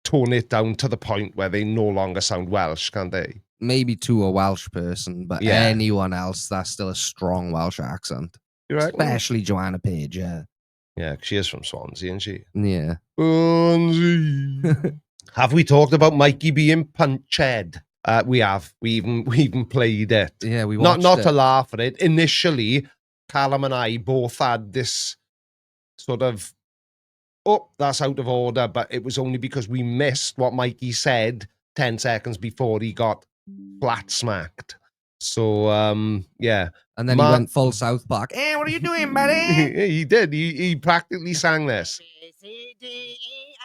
tone it down to the point where they no longer sound Welsh, can't they? Maybe to a Welsh person, but anyone else, that's still a strong Welsh accent. You're right. Especially Joanna Page, yeah. Yeah, she is from Swansea, isn't she? Yeah. Swansea. Have we talked about Mikey being punched? We have. We even played it. Yeah, we watched not it. to laugh at it. Initially, Callum and I both had this sort of, that's out of order, but it was only because we missed what Mikey said 10 seconds before he got flat smacked. So, yeah. And then he went full South Park. Hey, what are you doing, buddy? He did. He practically sang this. B, C, D, E,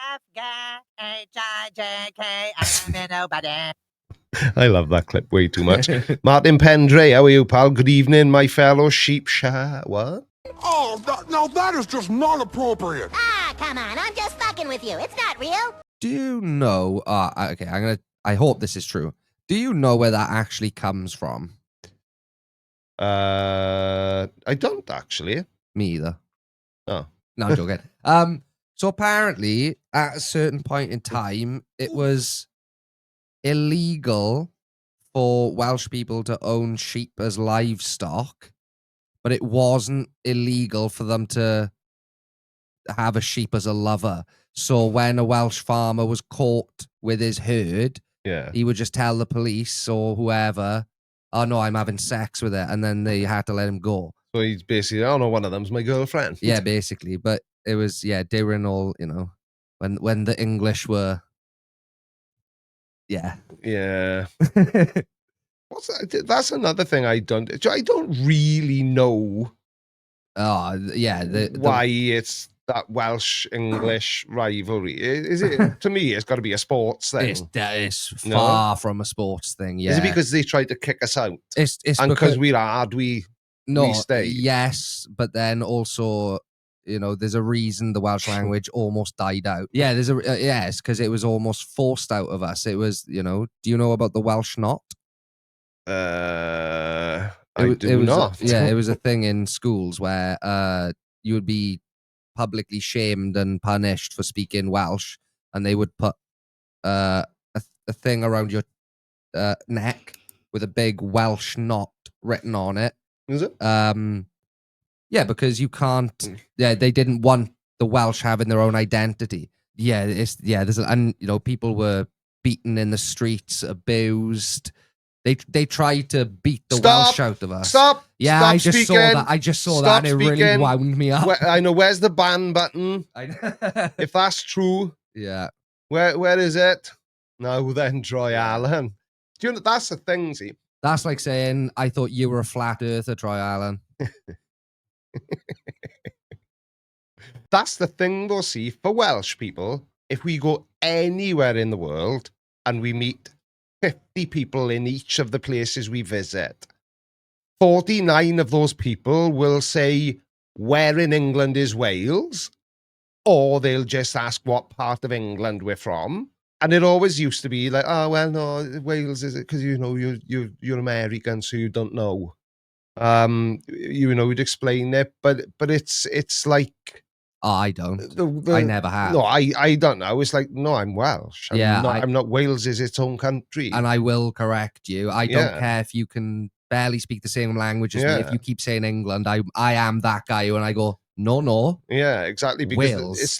nobody. I love that clip way too much. Martin Pendray, how are you, pal? Good evening, my fellow sheep. What? Oh, now that is just not appropriate. Ah, come on, I'm just fucking with you. It's not real. Do you know? Okay, I hope this is true. Do you know where that actually comes from? I don't actually. Me either. Oh. No, I'm joking. So apparently, at a certain point in time, it was illegal for Welsh people to own sheep as livestock, but it wasn't illegal for them to have a sheep as a lover. So when a Welsh farmer was caught with his herd, he would just tell the police or whoever, "Oh no, I'm having sex with it," and then they had to let him go. So he's basically, oh no, one of them's my girlfriend. Yeah, basically. But it was, during all, when the English were, yeah. What's that? That's another thing I don't really know. Why it's that Welsh English rivalry. Is it? To me, it's got to be a sports thing. It's far from a sports thing. Yeah. Is it because they tried to kick us out? It's because we're hard, we stay. Yes, but then also, there's a reason the Welsh language almost died out. Yeah, there's yes, because it was almost forced out of us. It was, do you know about the Welsh knot? I do not. Yeah, it was a thing in schools where you would be publicly shamed and punished for speaking Welsh, and they would put a thing around your neck with a big Welsh knot written on it. Is it? Yeah, because you can't. Yeah, they didn't want the Welsh having their own identity. Yeah, people were beaten in the streets, abused. They tried to beat the Welsh out of us. Stop. Yeah, Stop I just speaking. saw that. I just saw that, and it really wound me up. I know. Where's the ban button? If that's true, yeah. Where is it? No, then Troy Allen. Do you know that's the thing? See, that's like saying I thought you were a flat earther, Troy Allen. That's the thing, though. See, for Welsh people, if we go anywhere in the world and we meet 50 people in each of the places we visit, 49 of those people will say, "Where in England is Wales?" Or they'll just ask what part of England we're from. And it always used to be like, "Oh, well, no, Wales is it because you're American, so you don't know." We'd explain it, but it's like, I don't. I never have. No, I don't know. It's like, no, I'm Welsh. I'm not. Wales is its own country. And I will correct you. I don't care if you can barely speak the same language as me. If you keep saying England, I am that guy when I go, no. Yeah, exactly. Because Wales. It's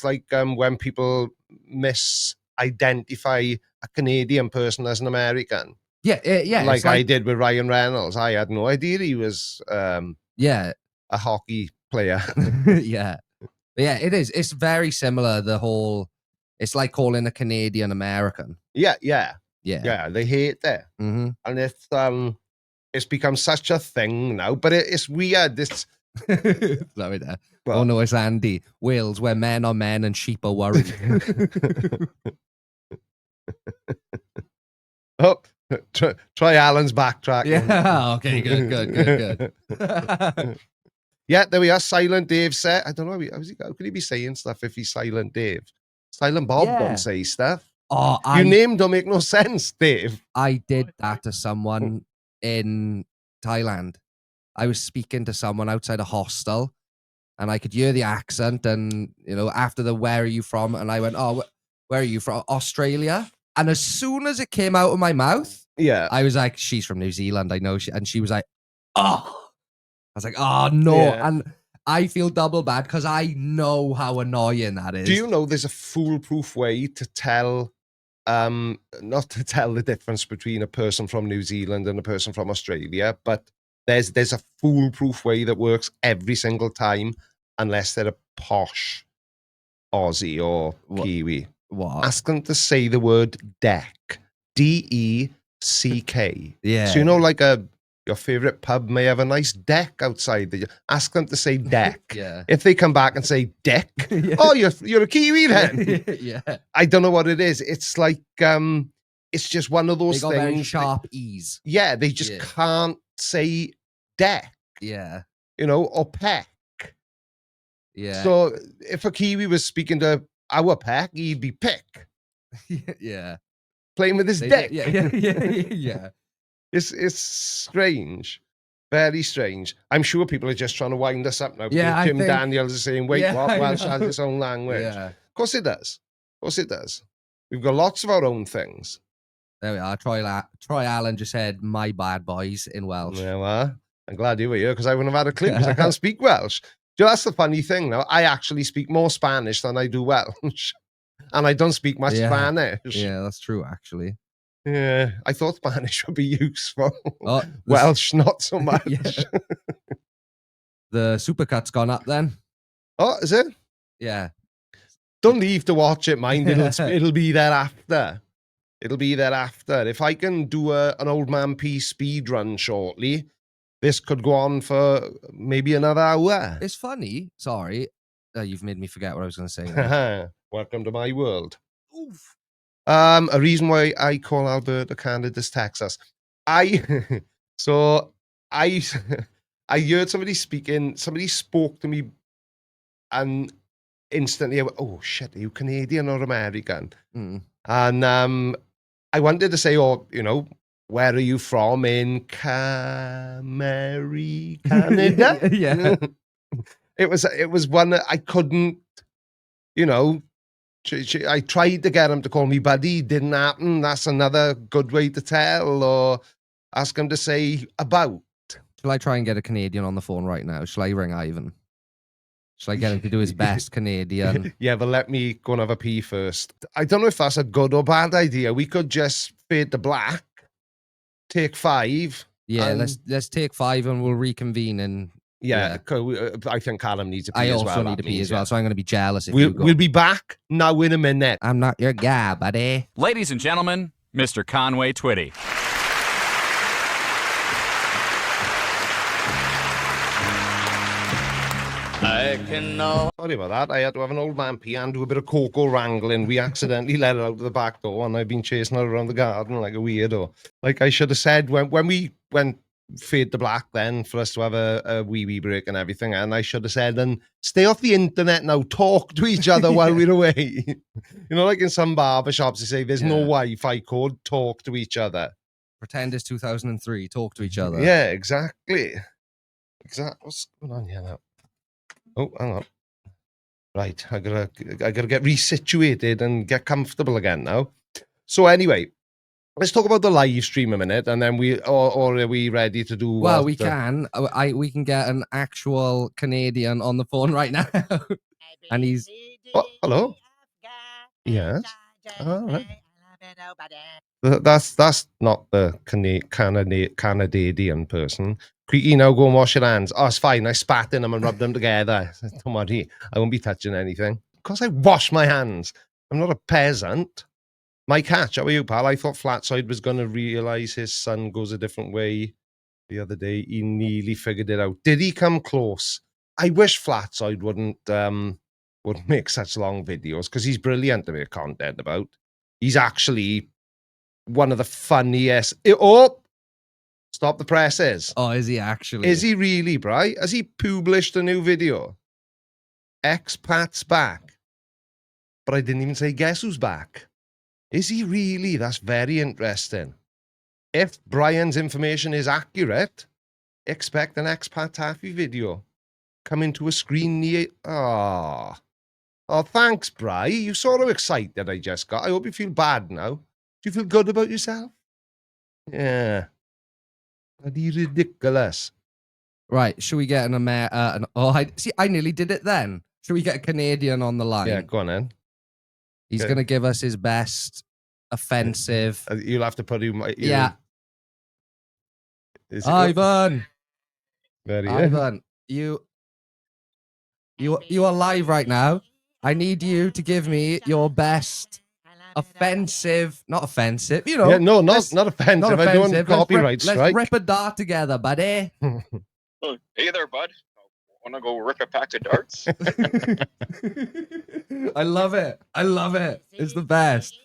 like when people misidentify a Canadian person as an American. Yeah. Like I did with Ryan Reynolds. I had no idea he was a hockey player. Yeah. But yeah, it is. It's very similar. It's like calling a Canadian American. Yeah. They hate that, and it's become such a thing now. But it's weird. It's sorry there. Oh no, it's Andy. Wales, where men are men and sheep are worried. Oh, try Alan's backtrack. Yeah. Okay. Good. Yeah, there we are. Silent Dave said, I don't know, how could he be saying stuff if he's Silent Dave? Silent Bob don't say stuff. Oh, your name don't make no sense, Dave. I did that to someone in Thailand. I was speaking to someone outside a hostel, and I could hear the accent, and, after the where are you from? And I went, oh, where are you from? Australia? And as soon as it came out of my mouth, I was like, she's from New Zealand. I know. And she was like, oh. I was like, oh, no. Yeah. And I feel double bad because I know how annoying that is. Do you know there's a foolproof way to tell, not to tell the difference between a person from New Zealand and a person from Australia, but there's a foolproof way that works every single time, unless they're a posh Aussie or Kiwi. What? Ask them to say the word deck. D-E-C-K. Yeah. So like a your favorite pub may have a nice deck outside. Ask them to say deck. Yeah. If they come back and say deck, oh, you're a Kiwi then. Yeah. I don't know what it is. It's like it's just one of those they got things. Very sharp E's. Yeah, they just can't say deck. Yeah. You know, or peck. Yeah. So if a Kiwi was speaking to our peck, he'd be pick. Yeah. Playing with his dick. Yeah. It's strange. Very strange. I'm sure people are just trying to wind us up now. Yeah, Jim Daniels is saying, wait, what? Welsh has its own language. Yeah. Of course it does. Of course it does. We've got lots of our own things. There we are. Troy Allen just said, my bad boys in Welsh. Yeah, well, I'm glad you were here because I wouldn't have had a clue because I can't speak Welsh. That's the funny thing now. I actually speak more Spanish than I do Welsh. And I don't speak much Spanish. Yeah, that's true, actually. Yeah, I thought Spanish would be useful. Oh, Welsh, not so much. The supercut's gone up then. Oh, is it? Yeah. Don't leave to watch it, mind. It'll be there after. It'll be there after. If I can do an Old Man P speed run shortly, this could go on for maybe another hour. It's funny. Sorry. You've made me forget what I was going to say. Welcome to my world. Oof. A reason why I call Alberta, Canada's Texas. I heard somebody speaking, somebody spoke to me and instantly I went, oh shit, are you Canadian or American? Mm. And I wanted to say, oh, you know, where are you from in Canada? Yeah. It was one that I couldn't, you know, I tried to get him to call me buddy, didn't happen. That's another good way to tell, or ask him to say about. Shall I try and get a Canadian on the phone right now? Shall I ring Ivan? Shall I get him to do his best Canadian? Yeah, but let me go and have a pee first. I don't know if that's a good or bad idea. We could just fade to black, take 5. Yeah, let's take 5 and we'll reconvene and I think Callum needs a pee I as also well. need to pee as well, so I'm going to be jealous if we'll, you go. We'll be back now in a minute. I'm not your guy, buddy. Ladies and gentlemen, Mr. Conway Twitty. Sorry about that. I had to have an old man pee and do a bit of cocoa wrangling. We accidentally let her out of the back door and I've been chasing her around the garden like a weirdo. Like I should have said when we went fade to black then for us to have a wee break and everything, and I should have said, and stay off the internet now, talk to each other while we're away. You know, like in some barber shops they say there's no Wi-Fi code, talk to each other. Pretend it's 2003, talk to each other. Yeah, exactly. What's going on here now? Oh, hang on. Right, I gotta get resituated and get comfortable again now. So anyway, let's talk about the live stream a minute, and then or are we ready to do? Well, we can. We can get an actual Canadian on the phone right now, and he's. Oh, hello. Yes. All right. That's not the Canadian person. Creaky, now go and wash your hands. Oh, it's fine. I spat in them and rubbed them together. Don't worry. I won't be touching anything. Of course I wash my hands. I'm not a peasant. Mike Hatch, how are you, pal? I thought Flatside was going to realise his son goes a different way the other day. He nearly figured it out. Did he come close? I wish Flatside wouldn't make such long videos because he's brilliant to make content about. He's actually one of the funniest. Stop the presses. Oh, is he actually? Is he really, Bri? Has he published a new video? Expat's back. But I didn't even say guess who's back. Is he really? That's very interesting. If Brian's information is accurate, expect an Expat Taffy video coming to a screen near. Oh, thanks, Bri. You saw how excited I just got. I hope you feel bad now. Do you feel good about yourself? Yeah. Bloody ridiculous. Right. Should we get I nearly did it then. Should we get a Canadian on the line? Yeah, go on then. He's going to give us his best offensive. You'll have to put him. Yeah. Ivan. Ivan, you are live right now. I need you to give me your best offensive. Not offensive. You Yeah, know. no, not offensive. Not I don't want offensive. copyright Let's strike. rip a dart together, buddy. Oh, hey there, bud. Want to go rip a pack of darts? I love it. I love it. It's the best.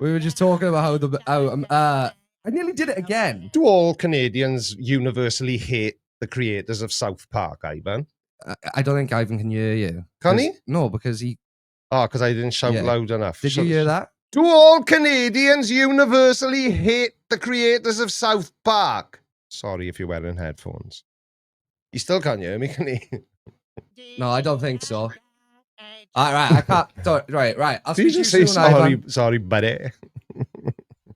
We were just talking about how I nearly did it again. Do all Canadians universally hate the creators of South Park, Ivan? I don't think Ivan can hear you. Can he? No, because he... Oh, because I didn't shout loud enough. Did you hear that? Do all Canadians universally hate the creators of South Park? Sorry if you're wearing headphones. You still can't hear me, can you? No, I don't think so. All right, I can't. Sorry, right. I'll speak to you soon, sorry, Ivan. sorry, buddy.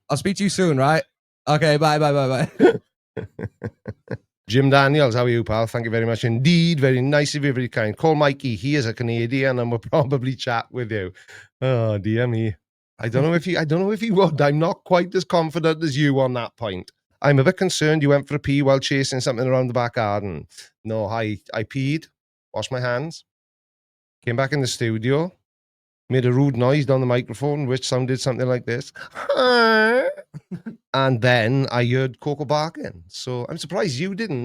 I'll speak to you soon, right? Okay, bye. Jim Daniels, how are you, pal? Thank you very much indeed. Very nice of you, very kind. Call Mikey. He is a Canadian, and we'll probably chat with you. Oh dear me. I don't know if he would. I'm not quite as confident as you on that point. I'm a bit concerned you went for a pee while chasing something around the back garden. No, I peed, washed my hands, came back in the studio, made a rude noise down the microphone, which sounded something like this. And then I heard Coco barking. So I'm surprised you didn't.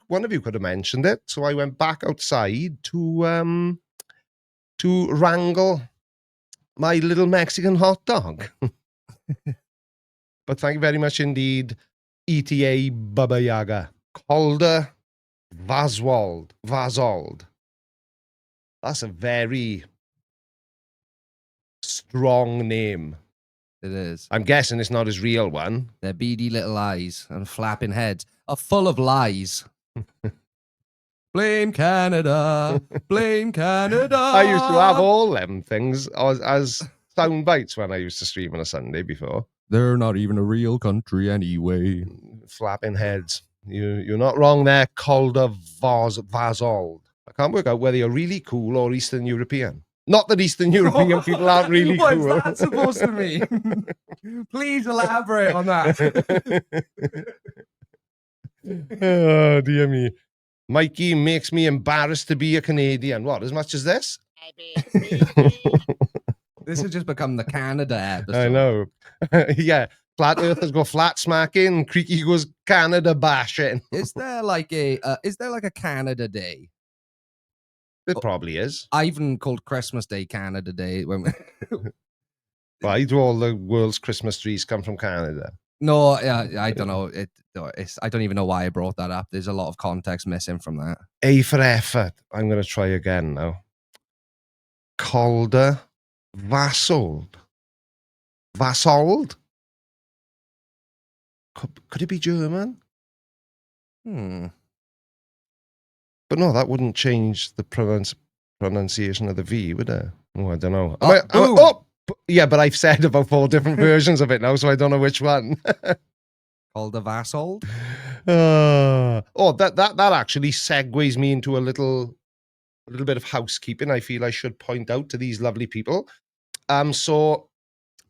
One of you could have mentioned it. So I went back outside to wrangle my little Mexican hot dog. But thank you very much indeed. ETA Baba Yaga. Calder Vasold. That's a very strong name. It is. I'm guessing it's not his real one. Their beady little eyes and flapping heads are full of lies. Blame Canada. Blame Canada. I used to have all them things as sound bites when I used to stream on a Sunday before. They're not even a real country anyway. Flapping heads. You're not wrong there, Calder Vasold. I can't work out whether you're really cool or Eastern European. Not that Eastern European people aren't really what cool. What is that supposed to mean? Please elaborate on that. Oh, dear me. Mikey makes me embarrassed to be a Canadian. What, as much as this? This has just become the Canada episode. I know. Yeah. Flat Earthers go flat smacking, Creaky goes Canada bashing. Is there like a Canada Day? It probably is. Ivan called Christmas Day Canada Day. Why do all the world's Christmas trees come from Canada? No, I don't know. I don't even know why I brought that up. There's a lot of context missing from that. A for effort. I'm going to try again now. Calder Vasold. Vasold? Could it be German? But no, that wouldn't change the pronunciation of the V, would it? Oh, I don't know. Yeah, but I've said about 4 different versions of it now, so I don't know which one. Called the Vasold? That actually segues me into a little bit of housekeeping I feel I should point out to these lovely people. So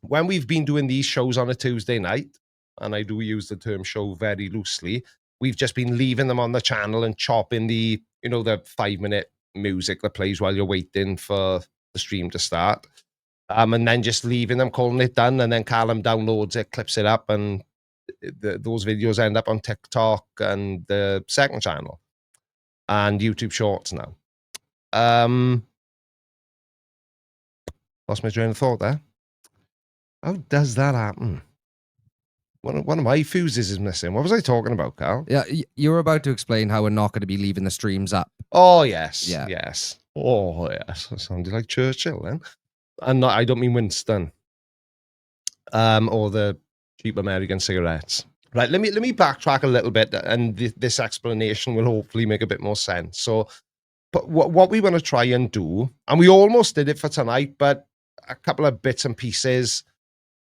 when we've been doing these shows on a Tuesday night, and I do use the term show very loosely, we've just been leaving them on the channel and chopping the 5-minute music that plays while you're waiting for the stream to start. And then just leaving them, calling it done, and then Callum downloads it, clips it up, and those videos end up on TikTok and the second channel and YouTube Shorts now. Lost my train of thought there. How does that happen? One of my fuses is missing. What was I talking about, Carl? Yeah, you were about to explain how we're not going to be leaving the streams up. Oh, yes. Yeah. Yes. Oh, yes. That sounded like Churchill then. And I don't mean Winston. Or the cheap American cigarettes. Right, let me backtrack a little bit, and this explanation will hopefully make a bit more sense. So, but what we want to try and do, and we almost did it for tonight, but a couple of bits and pieces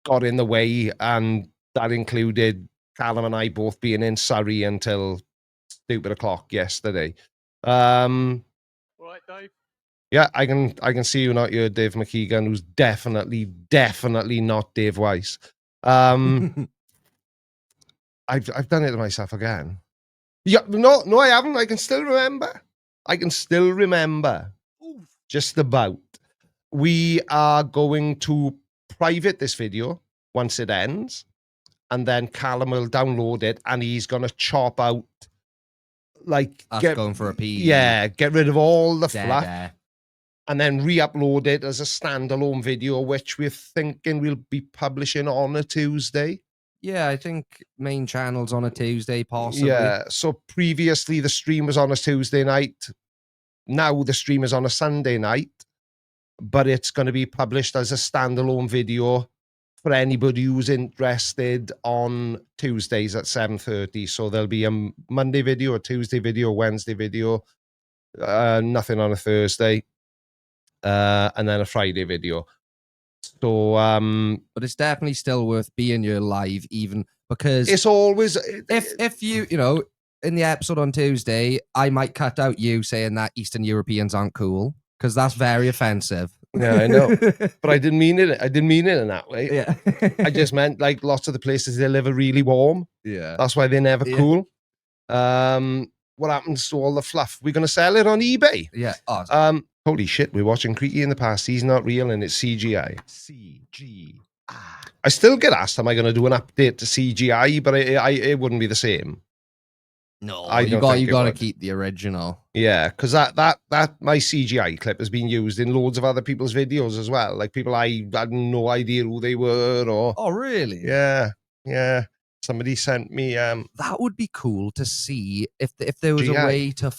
got in the way, and that included Callum and I both being in Surrey until stupid o'clock yesterday. Right, Dave? Yeah, I can see you not your Dave McKeegan, who's definitely not Dave Weiss. I've done it to myself again. Yeah, no, I haven't. I can still remember. Just about. We are going to private this video once it ends, and then Callum will download it, and he's gonna chop out like going for a pee. Yeah, get rid of all the fluff. Air. And then re-upload it as a standalone video, which we're thinking we'll be publishing on a Tuesday. Yeah, I think main channel's on a Tuesday, possibly. Yeah, so previously the stream was on a Tuesday night. Now the stream is on a Sunday night, but it's going to be published as a standalone video for anybody who's interested on Tuesdays at 7:30. So there'll be a Monday video, a Tuesday video, a Wednesday video, nothing on a Thursday. And then a Friday video. So, but it's definitely still worth being your live, even because it's always if you know in the episode on Tuesday, I might cut out you saying that Eastern Europeans aren't cool because that's very offensive. Yeah, I know, but I didn't mean it. I didn't mean it in that way. Yeah, I just meant like lots of the places they live are really warm. Yeah, that's why they're never cool. What happens to all the fluff? We're gonna sell it on eBay. Yeah. Holy shit, we're watching Creaky in the past. He's not real and it's CGI. CGI. I still get asked, am I going to do an update to CGI? But it wouldn't be the same. No, you got to keep the original. Yeah, because that my CGI clip has been used in loads of other people's videos as well. Like people I had no idea who they were or... Oh, really? Yeah. Somebody sent me... That would be cool to see if there was a way to...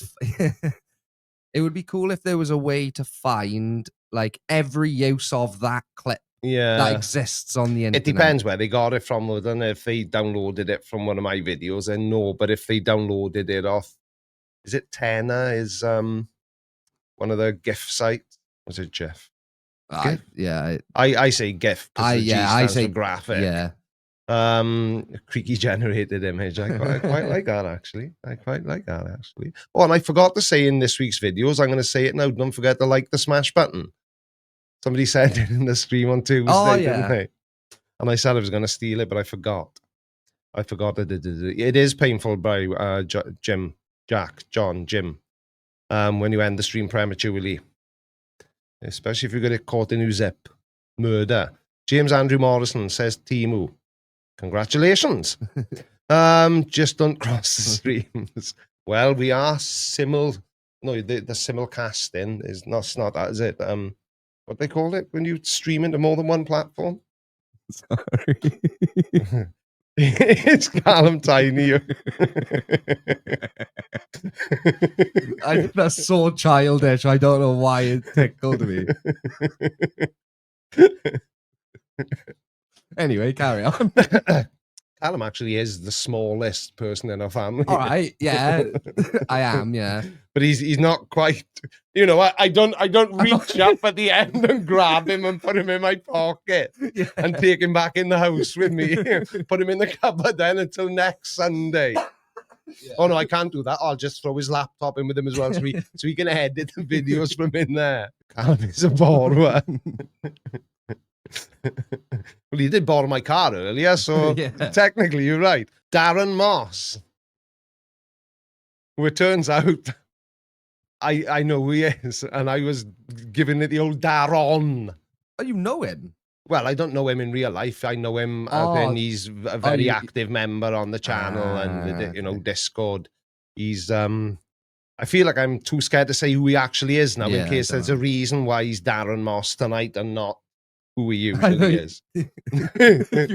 It would be cool if there was a way to find like every use of that clip that exists on the internet. It depends where they got it from. I don't know if they downloaded it from one of my videos, then no. But if they downloaded it off, is it Tenor? Is one of the GIF sites? Was it GIF? I say GIF because I say graphic. Yeah. Creaky generated image. I quite like that actually. Oh, and I forgot to say in this week's videos, I'm going to say it now. Don't forget to like the smash button. Somebody said it in the stream on Tuesday, didn't they? And I said I was going to steal it, but I forgot. It is painful by Jim, when you end the stream prematurely, especially if you get it caught in your zip. Murder. James Andrew Morrison says Timu. Congratulations. Just don't cross the streams. Well, we are the simulcasting is not that, is it? What they call it when you stream into more than one platform? Sorry. It's Callum Tiny. I think that's so childish. I don't know why it tickled me. Anyway, carry on. Callum actually is the smallest person in our family. All right, yeah, I am, yeah. But he's not quite. You know, I don't reach up at the end and grab him and put him in my pocket and take him back in the house with me. Put him in the cupboard then until next Sunday. Yeah. Oh no, I can't do that. I'll just throw his laptop in with him as well, so he can edit the videos from in there. Callum is a borrower. Well, he did borrow my car earlier, so technically you're right. Darren Moss, who it turns out I know who he is, and I was giving it the old Darren. Oh, you know him? Well, I don't know him in real life. I know him and he's a very active member on the channel and Discord. He's I feel like I'm too scared to say who he actually is now in case there's a reason why he's Darren Moss tonight and not who he usually is. You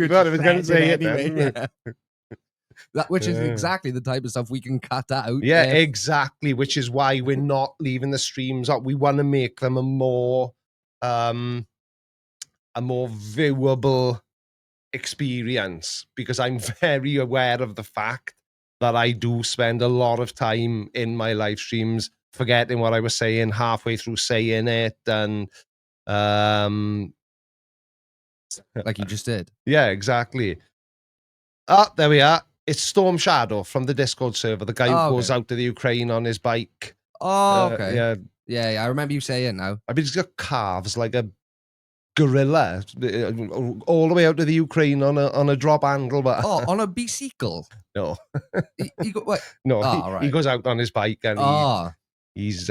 thought I was going to say it anyway. That, which is exactly the type of stuff we can cut out. Yeah, exactly. Which is why we're not leaving the streams up. We want to make them a more viewable experience, because I'm very aware of the fact that I do spend a lot of time in my live streams forgetting what I was saying halfway through saying it, and like you just did. Yeah, exactly. There we are. It's Storm Shadow from the Discord server, the guy who goes out to the Ukraine on his bike. Oh, okay. Yeah, I remember you saying now. I mean, he's got calves like a gorilla all the way out to the Ukraine on a drop handle. But on a bicycle? No. No, he goes out on his bike and he's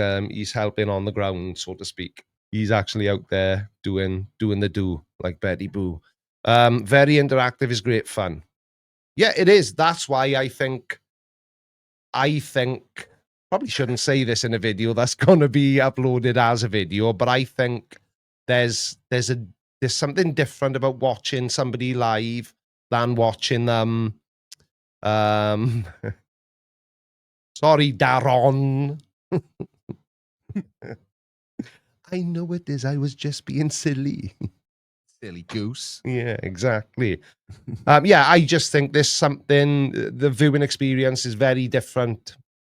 helping on the ground, so to speak. He's actually out there doing the do like Betty Boo. Very interactive is great fun. Yeah, it is. That's why I think probably shouldn't say this in a video that's gonna be uploaded as a video, but I think there's something different about watching somebody live than watching them. Sorry, Daron. I know it is. I was just being silly. Silly goose. Yeah, exactly. Yeah, I just think there's something, the viewing experience is very different,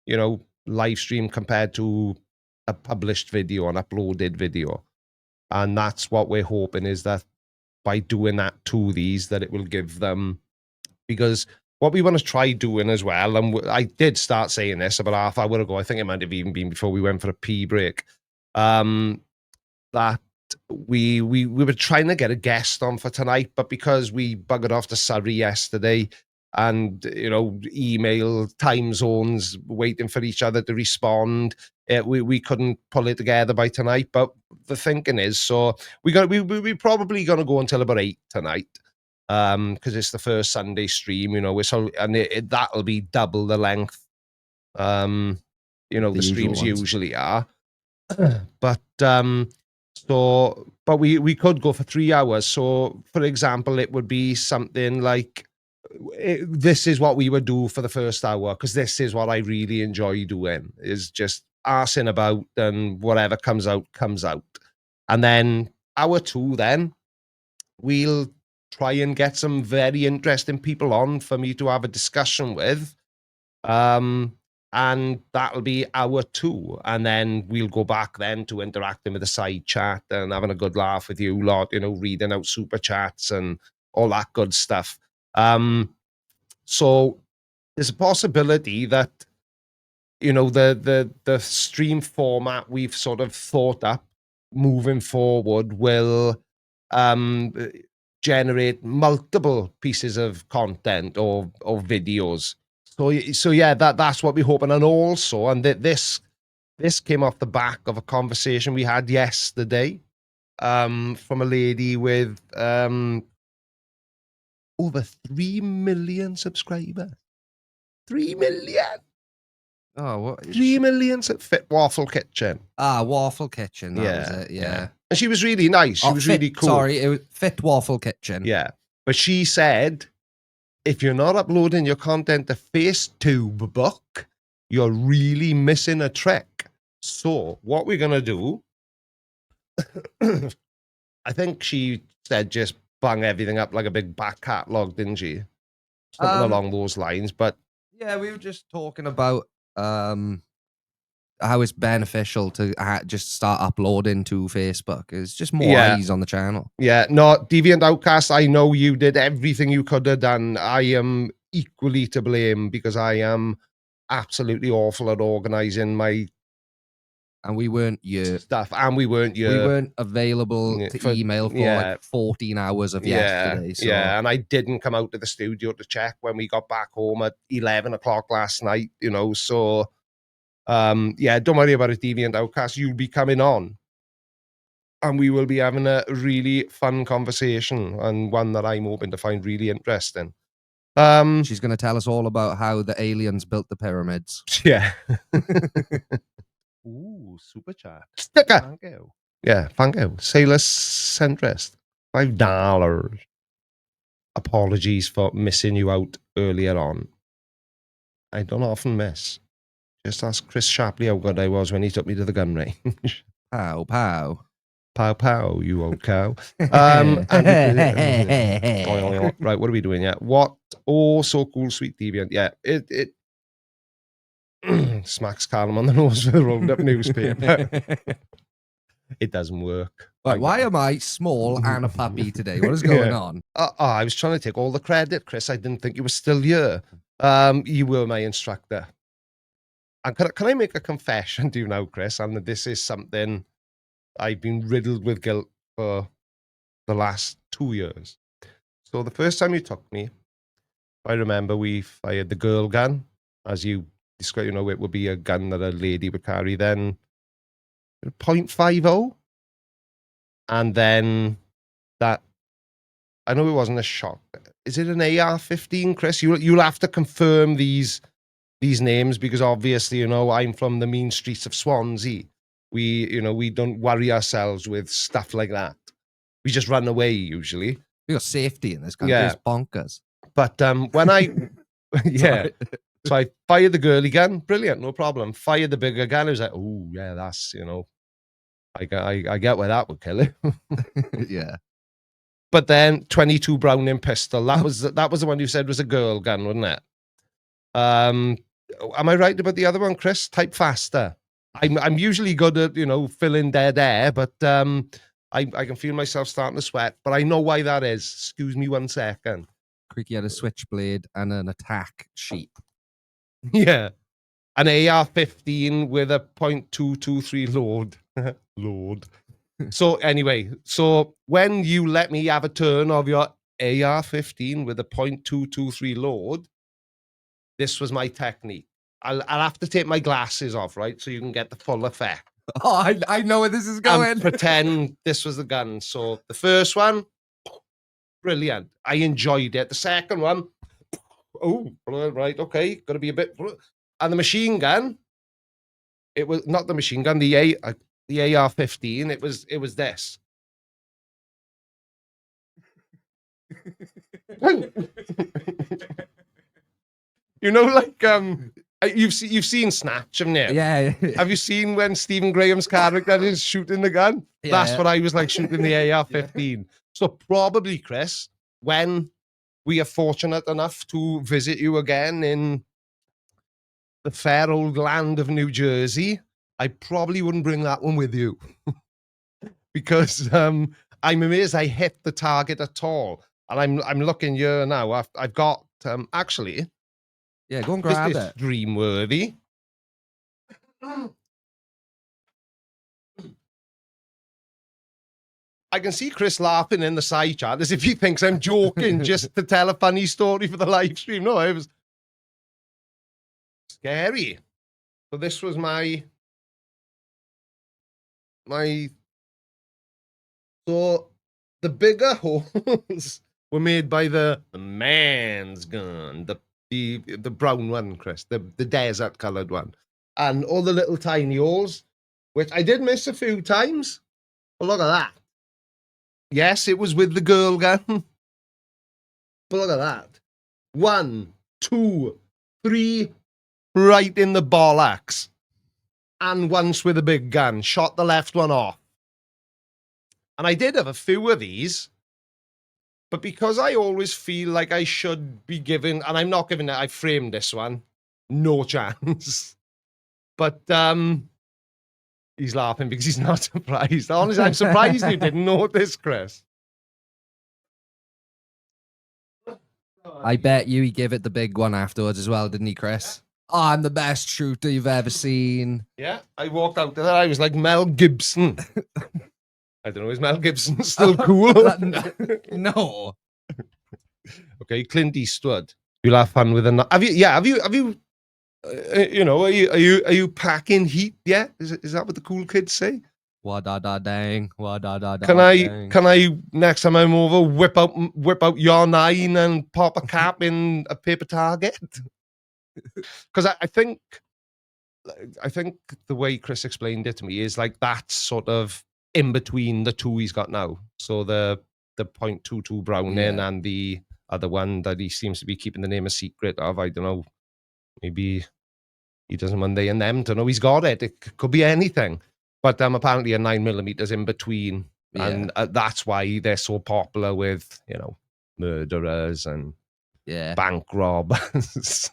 you know, live stream compared to a published video, an uploaded video. And that's what we're hoping, is that by doing that to these, that it will give them, because what we want to try doing as well, and I did start saying this about half hour ago, I think it might have even been before we went for a pee break, that we were trying to get a guest on for tonight, but because we buggered off to Surrey yesterday and, you know, email time zones waiting for each other to respond, we couldn't pull it together by tonight. But the thinking is, so we're probably going to go until about 8 tonight, because it's the first Sunday stream, you know, and that'll be double the length, you know, the streams usually are. But but we could go for 3 hours. So, for example, it would be something like, this is what we would do for the first hour, because this is what I really enjoy doing, is just arsing about, and whatever comes out, comes out. And then hour 2, then we'll try and get some very interesting people on for me to have a discussion with. And that'll be hour 2. And then we'll go back then to interacting with the side chat and having a good laugh with you lot, you know, reading out super chats and all that good stuff. So there's a possibility that, you know, the stream format we've sort of thought up moving forward will generate multiple pieces of content or videos. So yeah, that's what we're hoping. And also, and this came off the back of a conversation we had yesterday, from a lady with over 3 million subscribers. 3 million. Oh, what? 3 million at Fit Waffle Kitchen. Waffle Kitchen. That was it. Yeah. And she was really nice. She was really cool. Sorry, it was Fit Waffle Kitchen. Yeah. But she said, if you're not uploading your content to FaceTube, you're really missing a trick. So what we're going to do, I think she said just bang everything up like a big back catalogue, didn't she? Something along those lines. But yeah, we were just talking about how it's beneficial to just start uploading to Facebook. It's just more eyes on the channel. Yeah, no, Deviant Outcast, I know you did everything you could have done. I am equally to blame, because I am absolutely awful at organizing my... And we weren't your stuff, and we weren't your... We weren't available to email for like 14 hours of yesterday. So. Yeah, and I didn't come out to the studio to check when we got back home at 11 o'clock last night, you know, so... yeah, don't worry about it, Deviant Outcast. You'll be coming on, and we will be having a really fun conversation, and one that I'm hoping to find really interesting. She's going to tell us all about how the aliens built the pyramids. Yeah. Ooh, super chat. Sticker. Thank you. Yeah, thank you. Sailor Centrist, $5. Apologies for missing you out earlier on. I don't often miss. Just ask Chris Shapley how good I was when he took me to the gun range. Pow, pow. Pow, pow, you old cow. Right, what are we doing? Yeah. What? Oh, so cool, sweet deviant. Yeah, it smacks Callum on the nose with a rolled up newspaper. It doesn't work. Right, why am I small and a puppy today? What is going on? I was trying to take all the credit, Chris. I didn't think you were still here. You were my instructor. And can I make a confession to you now, Chris? And this is something I've been riddled with guilt for the last 2 years. So the first time you took me, I remember we fired the girl gun, as you described, you know, it would be a gun that a lady would carry then. .50? And then that, I know it wasn't a shot. Is it an AR-15, Chris? You'll have to confirm these names, because obviously, you know, I'm from the mean streets of Swansea. We don't worry ourselves with stuff like that. We just run away usually. We got safety in this country. It's bonkers. But when I so I fired the girly gun, brilliant, no problem. Fired the bigger gun. It was like, oh yeah, that's, you know, I get where that would kill it. Yeah. But then 22 Browning pistol. That was the one you said was a girl gun, wasn't it? Am I right about the other one, Chris? Type faster. I'm usually good at, you know, filling dead air, but I can feel myself starting to sweat. But I know why that is. Excuse me 1 second. Creaky had a switchblade and an attack sheet. Yeah. An AR-15 with a .223 load. Load. So anyway, so when you let me have a turn of your AR-15 with a .223 load, this was my technique. I'll have to take my glasses off, right? So you can get the full effect. Oh, I know where this is going. And pretend this was the gun. So the first one, brilliant. I enjoyed it. The second one, oh, right, okay, got to be a bit. And the machine gun, it was not the machine gun, the AR-15. It was this. You know, like you've seen Snatch, haven't you? Yeah. Have you seen when Stephen Graham's character is shooting the gun? Yeah. That's what I was like shooting the AR-15. So probably, Chris, when we are fortunate enough to visit you again in the fair old land of New Jersey, I probably wouldn't bring that one with you. Because I'm amazed I hit the target at all. And I'm looking here now. I've got actually. Yeah, go and grab it. Dreamworthy. I can see Chris laughing in the side chat as if he thinks I'm joking just to tell a funny story for the live stream. No, it was scary. So this was my so the bigger holes were made by the man's gun, the brown one, Chris, the desert colored one, and all the little tiny holes, which I did miss a few times. But look at that. Yes, it was with the girl gun. But look at that. 1, 2, 3, right in the bollocks. And once with a big gun, shot the left one off. And I did have a few of these, but because I always feel like I should be giving, and I'm not giving it, I framed this one, no chance. But he's laughing because he's not surprised. Honestly, I'm surprised you didn't notice, Chris. I bet you he gave it the big one afterwards as well, didn't he, Chris? Oh, I'm the best shooter you've ever seen. Yeah, I walked out there, I was like Mel Gibson. I don't know, is Mel Gibson still cool? No. Okay, Clint Eastwood. You'll have fun with a. Have you? You know, are you packing heat? Yeah, is that what the cool kids say? Wa da da dang, wa da da da. Can I next time I'm over whip out your 9 and pop a cap in a paper target? Because I think the way Chris explained it to me is like that's sort of in between the two he's got now. So the .22 Browning and the other one that he seems to be keeping the name a secret of. I don't know. Maybe he doesn't want they and them to know he's got it. It could be anything. But apparently a 9mm in between. Yeah. And that's why they're so popular with, you know, murderers and bank robbers.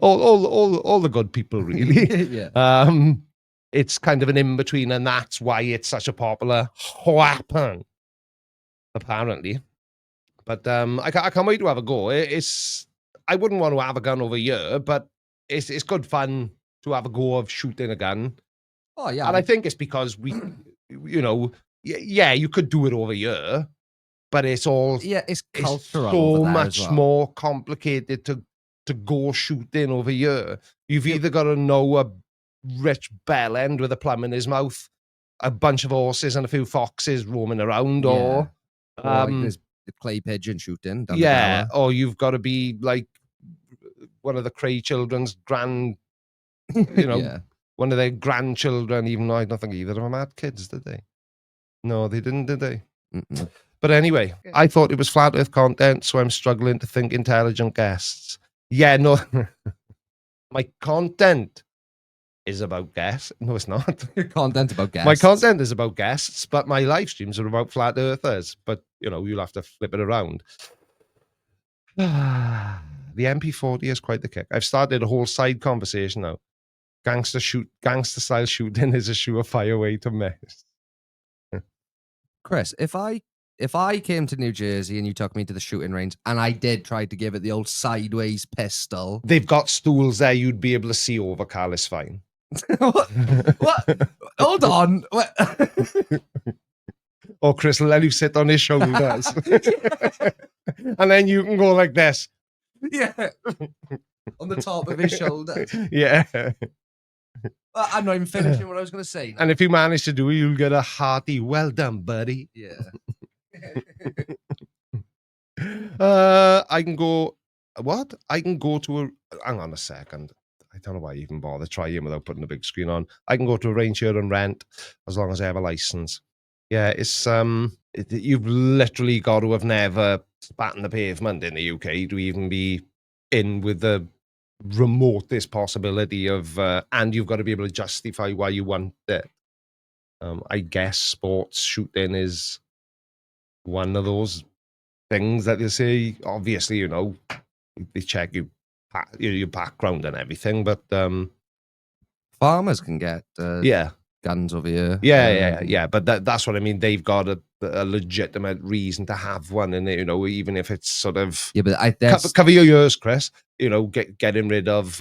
all the good people, really. Yeah. It's kind of an in-between, and that's why it's such a popular weapon, apparently. But I can't wait to have a go. I wouldn't want to have a gun over here, but it's good fun to have a go of shooting a gun. Oh, yeah. And I think it's because we, you know, you could do it over here, but it's all... Yeah, it's cultural. It's so much more complicated to go shooting over here. You've either got to know a rich bell end with a plum in his mouth, a bunch of horses and a few foxes roaming around, or like there's clay pigeon shooting. Down yeah, the tower. or you've got to be like one of the Cray children's one of their grandchildren, even though I don't think either of them had kids, did they? No, they didn't, did they? Mm-mm. But anyway, I thought it was flat earth content, so I'm struggling to think intelligent guests. Yeah, no, my content is about guests. No, it's not. Your content's about guests. My content is about guests, but my live streams are about flat earthers. But, you'll have to flip it around. The MP40 is quite the kick. I've started a whole side conversation now. Gangster style shooting is a surefire way to mess. Chris, if I came to New Jersey and you took me to the shooting range and I did try to give it the old sideways pistol. They've got stools there you'd be able to see over, Carl, it's fine. What? Hold on. What? Or Chris will let you sit on his shoulders. And then you can go like this. Yeah. On the top of his shoulders. Yeah. I'm not even finishing what I was going to say. And if you manage to do it, you'll get a hearty, well done, buddy. Yeah. I can go, what? I can go to a, hang on a second. I don't know why I even bother trying without putting a big screen on. I can go to a range here and rent as long as I have a license. Yeah, it's, you've literally got to have never spat in the pavement in the UK to even be in with the remotest possibility of, and you've got to be able to justify why you want it. I guess sports shooting is one of those things that they say, obviously, they check your background and everything, but farmers can get guns over here. Yeah. But that's what I mean. They've got a legitimate reason to have one, and even if it's sort of but cover your ears, Chris. Getting rid of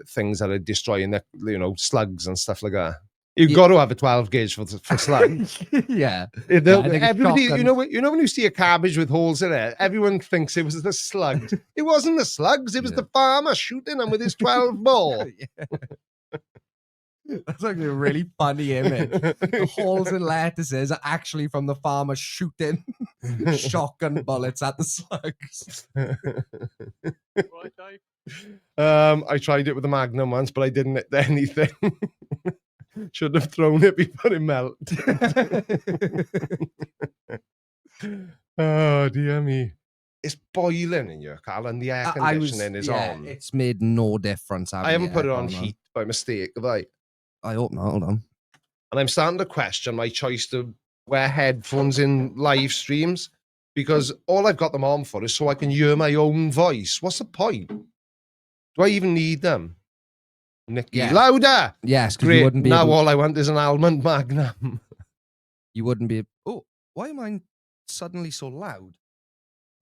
things that are destroying the slugs and stuff like that. You've got to have a 12 gauge for slugs. Yeah. Everybody, when you see a cabbage with holes in it, everyone thinks it was the slugs. It wasn't the slugs. It was the farmer shooting them with his 12 ball. That's actually a really funny image. The holes in lettuces are actually from the farmer shooting shotgun bullets at the slugs. Right, Dave? I tried it with a Magnum once, but I didn't hit anything. Should have thrown it before it melted. Oh, dear me. It's boiling in your car and the air conditioning is on. It's made no difference. I haven't put it on heat by mistake, have I? I hope not. Hold on. And I'm starting to question my choice to wear headphones in live streams, because all I've got them on for is so I can hear my own voice. What's the point? Do I even need them? Nicky, louder! Yes, great. You wouldn't be now all I want is an almond magnum. You wouldn't be. Oh, why am I suddenly so loud?